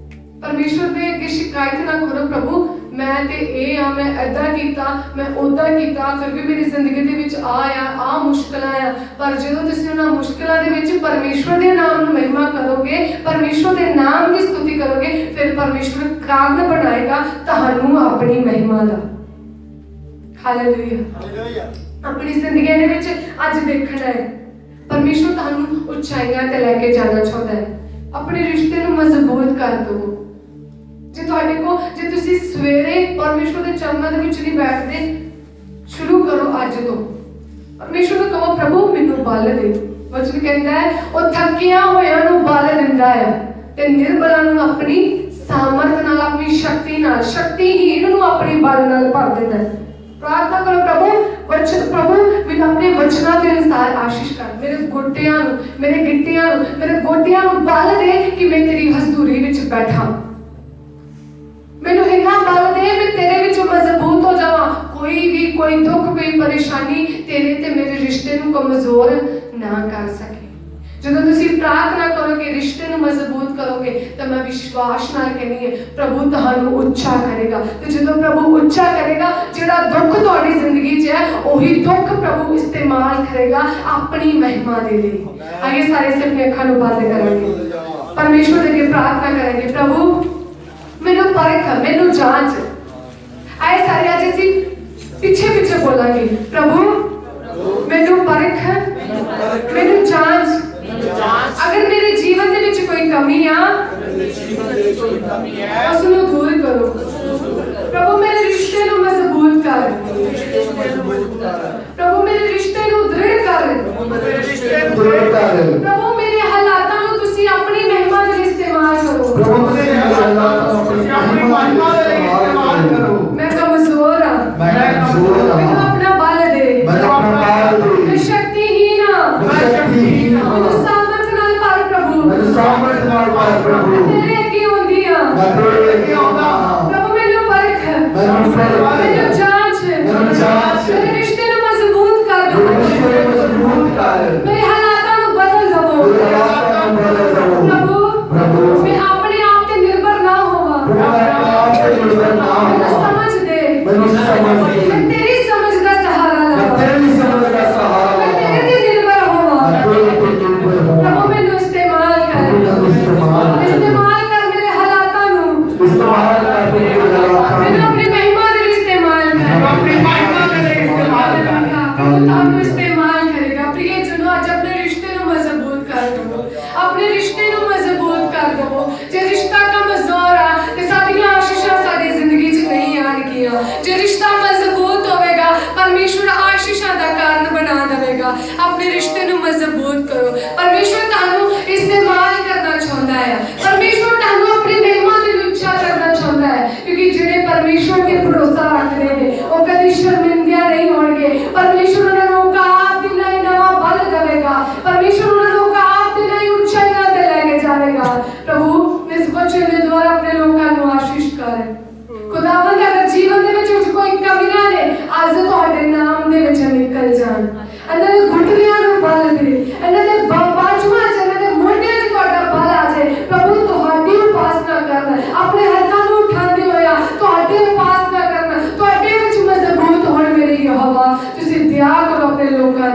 ਪਰਮੇਸ਼ਵਰ ਦੇ ਅੱਗੇ ਸ਼ਿਕਾਇਤ ਨਾ ਕਰੋ, ਪ੍ਰਭੂ ਮੈਂ ਤੇ ਇਹ ਆ, ਮੈਂ ਏਦਾਂ ਕੀਤਾ, ਮੈਂ ਉਦਾਂ ਕੀਤਾ, ਫਿਰ ਵੀ ਮੇਰੀ ਜ਼ਿੰਦਗੀ ਦੇ ਵਿੱਚ ਆ ਮੁਸ਼ਕਲਾਂ ਆ। ਪਰ ਜਦੋਂ ਤੁਸੀਂ ਉਹਨਾਂ ਮੁਸ਼ਕਲਾਂ ਦੇ ਵਿੱਚ ਪਰਮੇਸ਼ਵਰ ਦੇ ਨਾਮ ਨੂੰ ਮਹਿਮਾ ਕਰੋਗੇ, ਪਰਮੇਸ਼ਵਰ ਦੇ ਨਾਮ ਦੀ ਸਤੁਤੀ ਕਰੋਗੇ, ਫਿਰ ਪਰਮੇਸ਼ਵਰ ਕਾਰਨ ਬਣਾਏਗਾ ਤੁਹਾਨੂੰ ਆਪਣੀ ਮਹਿਮਾ ਦਾ। ਹਾਲੇਲੂਇਆ। ਆਪਣੀ ਜ਼ਿੰਦਗੀ ਦੇ ਵਿੱਚ ਅੱਜ ਦੇਖਣਾ ਹੈ ਪਰਮੇਸ਼ਵਰ ਤੁਹਾਨੂੰ ਉਚਾਈਆਂ ਤੇ ਲੈ ਕੇ ਜਾਣਾ ਚਾਹੁੰਦਾ ਹੈ। ਆਪਣੇ ਰਿਸ਼ਤੇ ਨੂੰ ਮਜ਼ਬੂਤ ਕਰ ਦਿਓ। ਜੇ ਤੁਸੀਂ ਸਵੇਰੇ ਪਰਮੇਸ਼ਵਰ ਦੇ ਚਰਨਾਂ ਦੇ ਵਿੱਚ ਨਹੀਂ ਬੈਠਦੇ, ਸ਼ੁਰੂ ਕਰੋ ਅੱਜ ਤੋਂ। ਪਰਮੇਸ਼ਵਰ ਨੂੰ ਕਹੋ, ਪ੍ਰਭੂ ਮੈਨੂੰ ਬਲ ਦੇ। ਵਚਨ ਕਹਿੰਦਾ ਹੈ ਉਹ ਥੱਕਿਆਂ ਹੋਇਆਂ ਨੂੰ ਬਲ ਦਿੰਦਾ ਹੈ ਤੇ ਨਿਰਬਲਾਂ ਨੂੰ ਆਪਣੀ ਸਾਮਰਥ ਨਾਲ, ਆਪਣੀ ਸ਼ਕਤੀ ਨਾਲ, ਸ਼ਕਤੀਹੀਣ ਨੂੰ ਆਪਣੀ ਬਲ ਨਾਲ ਭਰ ਦਿੰਦਾ ਹੈ। ਪ੍ਰਾਰਥਨਾ ਕਰੋ, ਪ੍ਰਭੂ ਮੈਨੂੰ ਆਪਣੇ ਵਚਨਾਂ ਦੇ ਅਨੁਸਾਰ ਆਸ਼ੀਸ਼ ਕਰ। ਮੇਰੇ ਗੋਡਿਆਂ ਨੂੰ, ਮੇਰੇ ਗਿੱਟਿਆਂ ਨੂੰ, ਮੇਰੇ ਗੋਡਿਆਂ ਨੂੰ ਬਲ ਦੇ ਕਿ ਮੈਂ ਤੇਰੀ ਹਜ਼ੂਰੀ ਵਿੱਚ ਬੈਠਾਂ। ਮੈਨੂੰ ਇੰਨਾ ਬਲ ਦੇ ਮੈਂ ਤੇਰੇ ਵਿੱਚ ਮਜ਼ਬੂਤ ਹੋ ਜਾਵਾਂ। ਕੋਈ ਦੁੱਖ, ਕੋਈ ਪਰੇਸ਼ਾਨੀ ਤੇਰੇ ਤੇ ਮੇਰੇ ਰਿਸ਼ਤੇ ਨੂੰ ਕਮਜ਼ੋਰ ਨਾ ਕਰ ਸਕੇ। ਜਦੋਂ ਤੁਸੀਂ ਪ੍ਰਾਰਥਨਾ ਕਰੋਗੇ, ਰਿਸ਼ਤੇ ਨੂੰ ਮਜ਼ਬੂਤ ਕਰੋਗੇ, ਤਾਂ ਮੈਂ ਵਿਸ਼ਵਾਸ ਨਾਲ ਕਹਿੰਦੀ ਹਾਂ ਪ੍ਰਭੂ ਤੁਹਾਨੂੰ ਉੱਚਾ ਕਰੇਗਾ। ਤੇ ਜਦੋਂ ਪ੍ਰਭੂ ਉੱਚਾ ਕਰੇਗਾ, ਜਿਹੜਾ ਦੁੱਖ ਤੁਹਾਡੀ ਜ਼ਿੰਦਗੀ 'ਚ ਹੈ ਉਹੀ ਦੁੱਖ ਪ੍ਰਭੂ ਇਸਤੇਮਾਲ ਕਰੇਗਾ ਆਪਣੀ ਮਹਿਮਾ ਦੇ ਲਈ। ਆਗੇ ਸਾਰੇ ਸੇ ਆਪਣੀ ਅੱਖਾਂ ਨੂੰ ਬੰਦ ਕਰਾਂਗੇ, ਪਰਮੇਸ਼ਵਰ ਦੇ ਅੱਗੇ ਪ੍ਰਾਰਥਨਾ ਕਰਾਂਗੇ, ਪ੍ਰਭੂ ਮੈਨੂੰ ਪਰਖ, ਮੈਨੂੰ ਜਾਂਚ। ਆਏ ਸਾਰੇ ਅੱਜ ਅਸੀਂ ਪਿੱਛੇ ਪਿੱਛੇ ਬੋਲਾਂਗੇ, ਪ੍ਰਭੂ ਮੈਨੂੰ ਪਰਖ, ਮੈਨੂੰ ਜਾਂਚ ਅਗਰ ਮੇਰੇ ਜੀਵਨ ਦੇ ਵਿੱਚ ਕੋਈ ਕਮੀ ਆ ਉਸ ਨੂੰ ਦੂਰ ਕਰੋ ਪ੍ਰਭੂ ਮੇਰੇ ਰਿਸ਼ਤੇ ਨੂੰ ਮਜ਼ਬੂਤ ਕਰ ਪ੍ਰਭੂ ਮੇਰੇ ਰਿਸ਼ਤੇ ਨੂੰ ਦ੍ਰਿੜ ਕਰ ਪ੍ਰਭੂ ਮੇਰੇ ਹਾਲਾਤਾਂ ਨੂੰ ਤੁਸੀਂ ਆਪਣੀ ਮਹਿਮਾ ਦੇ ਲਈ ਇਸਤੇਮਾਲ ਕਰੋ ਮੈਂ ਕਮਜ਼ੋਰ ਹਾਂ ਮੈਨੂੰ ਆਪਣਾ ਬਲ ਦੇ ਮੈਂ ਸ਼ਕਤੀਹੀਨ ਹਾਂ ਮੈਨੂੰ ਸਾਮਰਥ ਨਾਲ ਭਰ ਪ੍ਰਭੂ ਤੇਰੇ ਅੱਗੇ ਆਉਂਦੀ ਹਾਂ ਪ੍ਰਭੂ ਮੈਨੂੰ ਪਰਖ ਮੈਨੂੰ ਜਾਂਚ ਮੇਰੇ ਰਿਸ਼ਤੇ ਨੂੰ ਮਜ਼ਬੂਤ ਕਰ ਦਿਓ ਮੇਰੇ ਹਾਲਾਤਾਂ ਨੂੰ ਬਦਲ ਦਵੋ ਪ੍ਰਭੂ ਮੈਂ ਆਪਣੇ ਆਪ ਤੇ ਨਿਰਭਰ ਨਾ ਹੋਵਾਂ ਮੈਨੂੰ ਸਮਝ ਦੇ ਮੈਂ ਤੇਰੀ ਸਮਝ ਦਾ ਸਹਾਰਾ ਲਵਾਂ ਮੈਂ ਤੇਰੇ ਤੇ ਨਿਰਭਰ ਹੋਵਾਂ ਪ੍ਰਭੂ ਮੈਨੂੰ ਇਸਤੇਮਾਲ ਕਰ ਮੇਰੇ ਹਾਲਾਤਾਂ ਨੂੰ ਮੈਨੂੰ ਆਪਣੀ ਮਹਿਮਾ ਦੇ ਲਈ ਇਸਤੇਮਾਲ ਪ੍ਰਭੂ ਤੁਹਾਨੂੰ ਇਸਤੇਮਾਲ ਕਰੇਗਾ ਪ੍ਰਿਯ ਜਨੋ ਅੱਜ ਆਪਣੇ ਰਿਸ਼ਤੇ ਨੂੰ ਮਜ਼ਬੂਤ ਕਰ ਦਵੋ ਆਪਣੇ ਰਿਸ਼ਤੇ ਨੂੰ ਮਜ਼ਬੂਤ ਕਰ ਦਵੋ ਜੇ ਰਿਸ਼ਤਾ ਕਮਜ਼ੋਰ ਆ ਤੇ ਸਾਡੀਆਂ ਆਸ਼ੀਸ਼ਾਂ ਸਾਡੀ ਜ਼ਿੰਦਗੀ 'ਚ ਨਹੀਂ ਆਣਗੀਆਂ ਜੇ ਰਿਸ਼ਤਾ ਮਜ਼ਬੂਤ ਹੋਵੇਗਾ ਪਰਮੇਸ਼ਵਰ ਆਸ਼ੀਸ਼ਾਂ ਦਾ ਕਾਰਨ ਬਣਾ ਦੇਵੇਗਾ ਆਪਣੇ ਰਿਸ਼ਤੇ ਨੂੰ ਮਜ਼ਬੂਤ ਕਰੋ ਪਰਮੇਸ਼ਵਰ ਤੁਹਾਨੂੰ ਇਸਤੇਮਾਲ ਕਰਨਾ ਚਾਹੁੰਦਾ ਹੈ ਪਰਮੇਸ਼ਵਰ ਤੁਹਾਨੂੰ ਆਪਣੀ ਮਹਿਮਾ ਦੇ ਲਈ ਉੱਚਾ ਕਰਨਾ ਚਾਹੁੰਦਾ ਹੈ ਕਿਉਂਕਿ ਜਿਹੜੇ ਪਰਮੇਸ਼ਵਰ ਤੇ ਭਰੋਸਾ ਰੱਖਦੇ ਨੇ ਉਹ ਕਦੀ ਸ਼ਰਮਿੰਦਾ ਨਹੀਂ ਹੋਣਗੇ ਪਰਮੇਸ਼ਵਰ ਉਹਨਾਂ ਨੂੰ ਔਕਾਤ ਦੇ ਲਈ ਨਵਾਂ ਬਲ ਦੇਵੇਗਾ ਪਰਮੇਸ਼ਵਰ ਉਹਨਾਂ ਨੂੰ ਔਕਾਤ ਦੇ ਲਈ ਉੱਚਾਈਆਂ ਤੇ ਲੈ ਕੇ ਜਾਵੇਗਾ ਪ੍ਰਭੂ ਇਸ ਵਚਨ ਦੇ ਦੁਆਰਾ ਆਪਣੇ ਲੋਕਾਂ ਨੂੰ ਆਸ਼ੀਸ਼ ਕਰ ਖੁਦਾਵੰਦ ਅਗਰ ਜੀਵਨ ਦੇ ਵਿੱਚ ਕੋਈ ਕਮੀਆਂ ਨੇ ਅੱਜ ਤੁਹਾਡੇ ਨਾਮ ਦੇ ਵਿੱਚ ਨਿਕਲ ਜਾਣ ਇਹਨਾਂ ਦੇ ਘੁਟਨਿਆਂ ਨੂੰ ਬਲ ਦੇ ਇਹਨਾਂ ਦੇ ਬਾਜੂਆਂ 'ਚ ਇਹਨਾਂ ਦੇ ਮੋਢਿਆਂ 'ਚ ਤੁਹਾਡਾ ਬਲ ਆ ਜਾਏ ਪ੍ਰਭੂ ਤੁਹਾਡੀ ਉਪਾਸਨਾ ਕਰਨਾ ਆਪਣੇ ਹੱਥਾਂ ਨੂੰ ਉਠਾਉਂਦੇ ਹੋਇਆ ਤੁਹਾਡੀ ਉਪਾਸਨਾ ਕਰਨਾ ਤੁਹਾਡੇ ਵਿੱਚ ਮਜ਼ਬੂਤ ਹੋਣ ਮੇਰੇ ਯਹੋਵਾ ਤੁਸੀਂ ਦਇਆ ਕਰੋ ਆਪਣੇ ਲੋਕਾਂ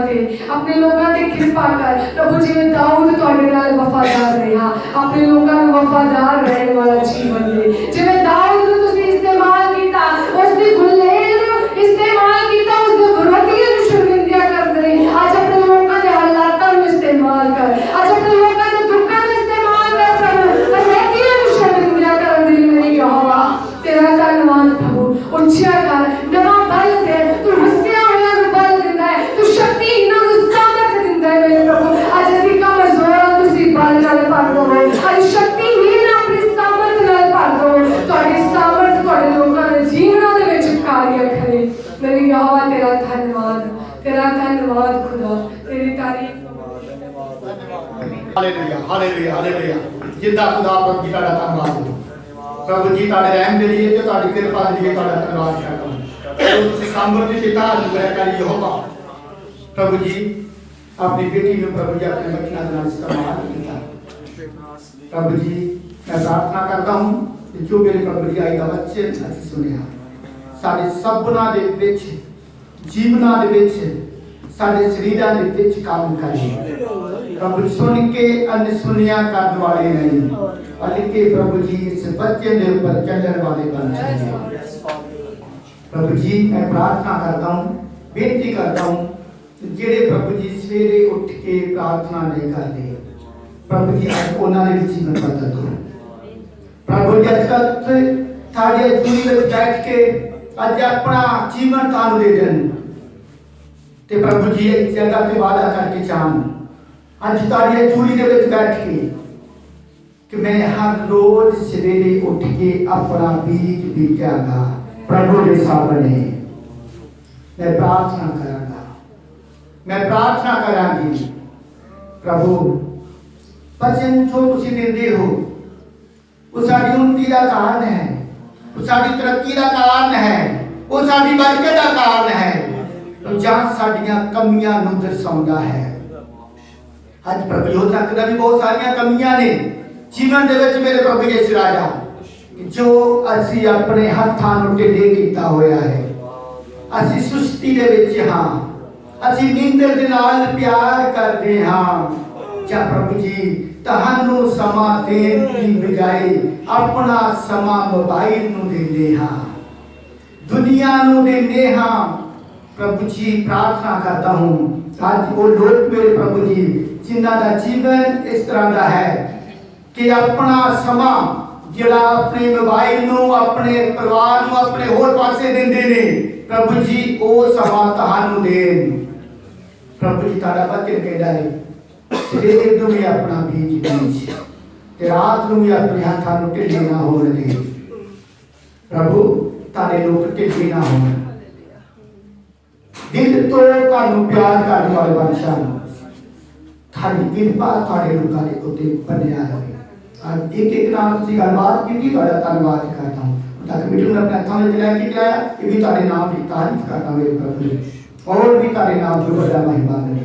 ਤੇ ਕਿਰਪਾ ਕਰ ਪ੍ਰਭੂ ਜਿਵੇਂ ਦਾਊਦ ਤੁਹਾਡੇ ਨਾਲ ਵਫਾਦਾਰ ਰਿਹਾ ਆਪਣੇ ਲੋਕਾਂ ਨੂੰ ਵਫਾਦਾਰ ਰਹਿਣ ਵਾਲਾ ਜੀਵਨ ਦੇ ਜਿਵੇਂ ਦਾਊਦ ਨੂੰ ਤੁਸੀਂ ਇਸਤੇਮਾਲ ਕੀਤਾ ਉਸ ਦੀ ਗੁਲੇਲ ਨੂੰ ਇਸਤੇਮਾਲ ਕੀਤਾ ਉਸ ਦੇ ਵਿਰੋਧੀਆਂ ਨੂੰ ਸ਼ਰਮਿੰਦਾ ਕਰਦੇ ਰਹੇ ਅੱਜ ਆਪਣੇ ਲੋਕਾਂ ਦੇ ਹਾਲਾਤਾਂ ਨੂੰ ਇਸਤੇਮਾਲ ਕਰ ਅੱਜ ਆਪਣੇ ਲੋਕਾਂ ਦੇ ਦੁੱਖਾਂ ਨੂੰ ਇਸਤੇਮਾਲ ਕਰ ਪ੍ਰਭੂ ਵਿਰੋਧੀਆਂ ਨੂੰ ਸ਼ਰਮਿੰਦਾ ਕਰਨ ਦੇ ਲਈ ਮੇਰੀ ਯਹੋਵਾ ਤੇਰਾ ਧੰਨਵਾਦ ਪ੍ਰਭੂ ਉੱਚਾ ਕਰ ਨਵਾਂ ਬਲ ਦੇ ਤੂੰ ਹੱਸਿਆ ਹੋਇਆ ਨੂੰ ਬਲ ਦਿੰਦਾ ਹੈ ਤੂੰ ਸ਼ਕਤੀਹੀਨਾਂ ਨੂੰ ਸਾਮਰਥ ਦਿੰਦਾ ਹੈ ਮੇਰੇ ਪ੍ਰਭੂ ਅੱਜ ਅਸੀਂ ਕਮਜ਼ੋਰ ਤੁਸੀਂ ਬਲ ਨਾਲ ਭਰ ਦਵੋ ਅੱਜ ਸ਼ਕਤੀਹੀਨ ਆਪਣੀ ਸਾਮਰਥ ਨਾਲ ਭਰ ਦਵੋ ਤੁਹਾਡੀ ਸਾਮਰਥ ਤੁਹਾਡੇ ਲੋਕਾਂ ਦੇ ਜੀਵਨਾਂ ਦੇ ਵਿੱਚ ਕਾਰਜ ਕਰੇ ਮੇਰੀ ਯਹੋਵਾ ਤੇਰਾ ਧੰਨਵਾਦ ਖੁਦਾ ਤੇਰੀ ਤਾਰੀਫ हालेलुया हालेलुया हालेलुया जिंदा खुदा प्रभु जी का धन्यवाद प्रभु जी ताड़े रहम के लिए जो ताड़ी कृपा के लिए ताड़ा धन्यवाद करता हूं प्रभु तुसी सामर्थ्य पिता अनुग्रहकारी यहोवा प्रभु जी अपनी बेटी में प्रभु जी अपने बच्चों का इस्तेमाल किया प्रभु जी मैं प्रार्थना करता हूं कि जो मेरे प्रभु जी आई का बच्चे अच्छी सुनिया सारे सबना दे विच जीवना दे विच सारे शरीरां दे विच काम करिए प्रभु सुन के अनसुनिया करने वाले नहीं बल्कि प्रभु जी इस बच्चे के ऊपर चलने वाले बन जाए प्रभु जी मैं प्रार्थना करता हूँ बेनती करता हूँ जेड़े प्रभु जी सवेरे उठ के प्रार्थना नहीं करते प्रभु जी आज उन्होंने भी जीवन बदल दो प्रभु जी अजकल थाड़े चूड़ी में बैठ के अज अपना जीवन तानु दे देन ते प्रभु जी एक जगह पे वादा करके जान ਅੱਜ ਤੁਹਾਡੀ ਚੂੜੀ ਦੇ ਵਿੱਚ ਬੈਠ ਕੇ ਕਿ ਮੈਂ ਹਰ ਰੋਜ਼ ਸਵੇਰੇ ਉੱਠ ਕੇ ਆਪਣਾ ਬੀਜ ਬੀਜਾਂਗਾ ਪ੍ਰਭੂ ਦੇ ਸਾਹਮਣੇ ਮੈਂ ਪ੍ਰਾਰਥਨਾ ਕਰਾਂਗੀ ਪ੍ਰਭੂ ਬਚਨ ਜੋ ਤੁਸੀਂ ਦਿੰਦੇ ਹੋ ਉਹ ਸਾਡੀ ਉન્નਤੀ ਦਾ ਕਾਰਨ ਹੈ ਉਹ ਸਾਡੀ ਤਰੱਕੀ ਦਾ ਕਾਰਨ ਹੈ ਉਹ ਸਾਡੀ ਬਰਕਤ ਦਾ ਕਾਰਨ ਹੈ ਜਾਂ ਸਾਡੀਆਂ ਕਮੀਆਂ ਨੂੰ ਦਰਸਾਉਂਦਾ ਹੈ ਅੱਜ ਪ੍ਰਭੂ ਹੋ ਸਕਦਾ ਵੀ ਬਹੁਤ ਸਾਰੀਆਂ ਕਮੀਆਂ ਨੇ ਜੀਵਨ ਦੇ ਵਿੱਚ ਮੇਰੇ ਪ੍ਰਭੂ ਯਿਸੂ ਰਾਜਾ ਜੋ ਅਸੀਂ ਆਪਣੇ ਹੱਥਾਂ ਨੂੰ ਢਿੱਲੇ ਕੀਤਾ ਹੋਇਆ ਹੈ ਅਸੀਂ ਸੁਸਤੀ ਦੇ ਵਿੱਚ ਹਾਂ ਅਸੀਂ ਨੀਂਦਰ ਦੇ ਨਾਲ ਪਿਆਰ ਕਰਦੇ ਹਾਂ ਜਾਂ ਪ੍ਰਭੂ ਜੀ ਤੁਹਾਨੂੰ ਸਮਾਂ ਦੇਣ ਦੀ ਬਜਾਏ ਆਪਣਾ ਸਮਾਂ ਮੋਬਾਈਲ ਨੂੰ ਦਿੰਦੇ ਹਾਂ ਦੁਨੀਆ ਨੂੰ ਦਿੰਦੇ ਹਾਂ प्रभु जी प्रार्थना करता हूँ आज वो लोग मेरे प्रभु जी जिन्हों का जीवन इस तरह का है कि अपना समा जिहड़ा अपने मोबाइल नूं अपने परिवार नूं अपने होर पासे दिंदे ने प्रभु जी वो समा तुहानूं देन प्रभु जी तुहाडा वचन कहदा है सवेरे नूं भी अपना बीज बीज ते रात नूं भी अपने हत्थां नूं ढिल्ले ना होण दे प्रभु तारे लोग ढिल्ले ना होण दिल तो तुहानूं प्यार करने वाले बादशाह थारी कृपा थारे लोकां दे उत्ते बनिया रहे आज एक एक नाम तुसीं गलबात कीती तुहाडा धन्नवाद करता हूं तक मीटिंग में अपने हत्थां विच लै के लाया ये भी तुहाडे नाम की तारीफ करता मेरे प्रभु और भी तुहाडे नाम जो बड़ा महिमा मिले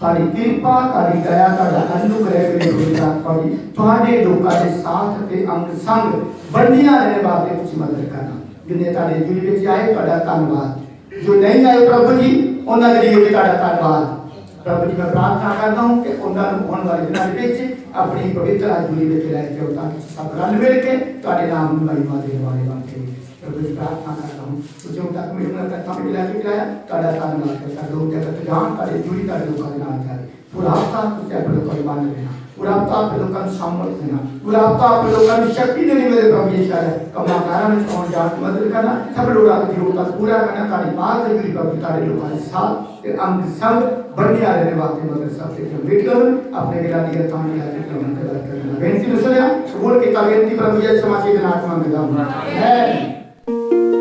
तुहाडी कृपा तुहाडी दया तुहाडा अनुग्रह मेरे गुरदास पाजी तुहाडे लोकां दे साथ ते अंग संग बंदियां रहने वास्ते तुसीं मदद करना जिन्ने तुहाडे जुड़ी विच आए तुहाडा धन्नवाद जो नहीं आए प्रभु जी उन्हां दे लिए भी तुहाडा धन्नवाद प्रभु जी मैं प्रार्थना करता हूं कि उन्होंने होने वाले दिनों में अपनी पवित्र आजुली में लैके और ताकि सब रल मिल के तुहाडे नाम में महिमा देने वाले बनते प्रभु जी प्रार्थना करता हूं जो तक मेरे में करता में लैके लाया तुहाडा धन्यवाद करता लोग जगत जान तुहाडे जुड़ी तुहाडे लोकां दे नाल जाए पूरा हफ्ता तुसीं अपने लोकां दी बन लेना पूरा हफ्ता अपने लोकां नूं सामर्थ देना पूरा हफ्ता अपने लोकां नूं शक्ति देनी मेरे प्रभु जी शायद कमां कारां विच आउण जाण दी मदद करना सब लोकां दी जरूरतां पूरा करना तुहाडी बात दे जुड़ी प्रभु तुहाडे लोकां दे साथ ते अंग संग बढ़िया रहने वास्ते मगर सबसे कमिट करो अपने गिला दिया ताने लाके प्रभु के बात करना बेनती न सुनिया कबूल की बेनती प्रभु यीशु मसीह के नाम में मांगता हूं आमीन।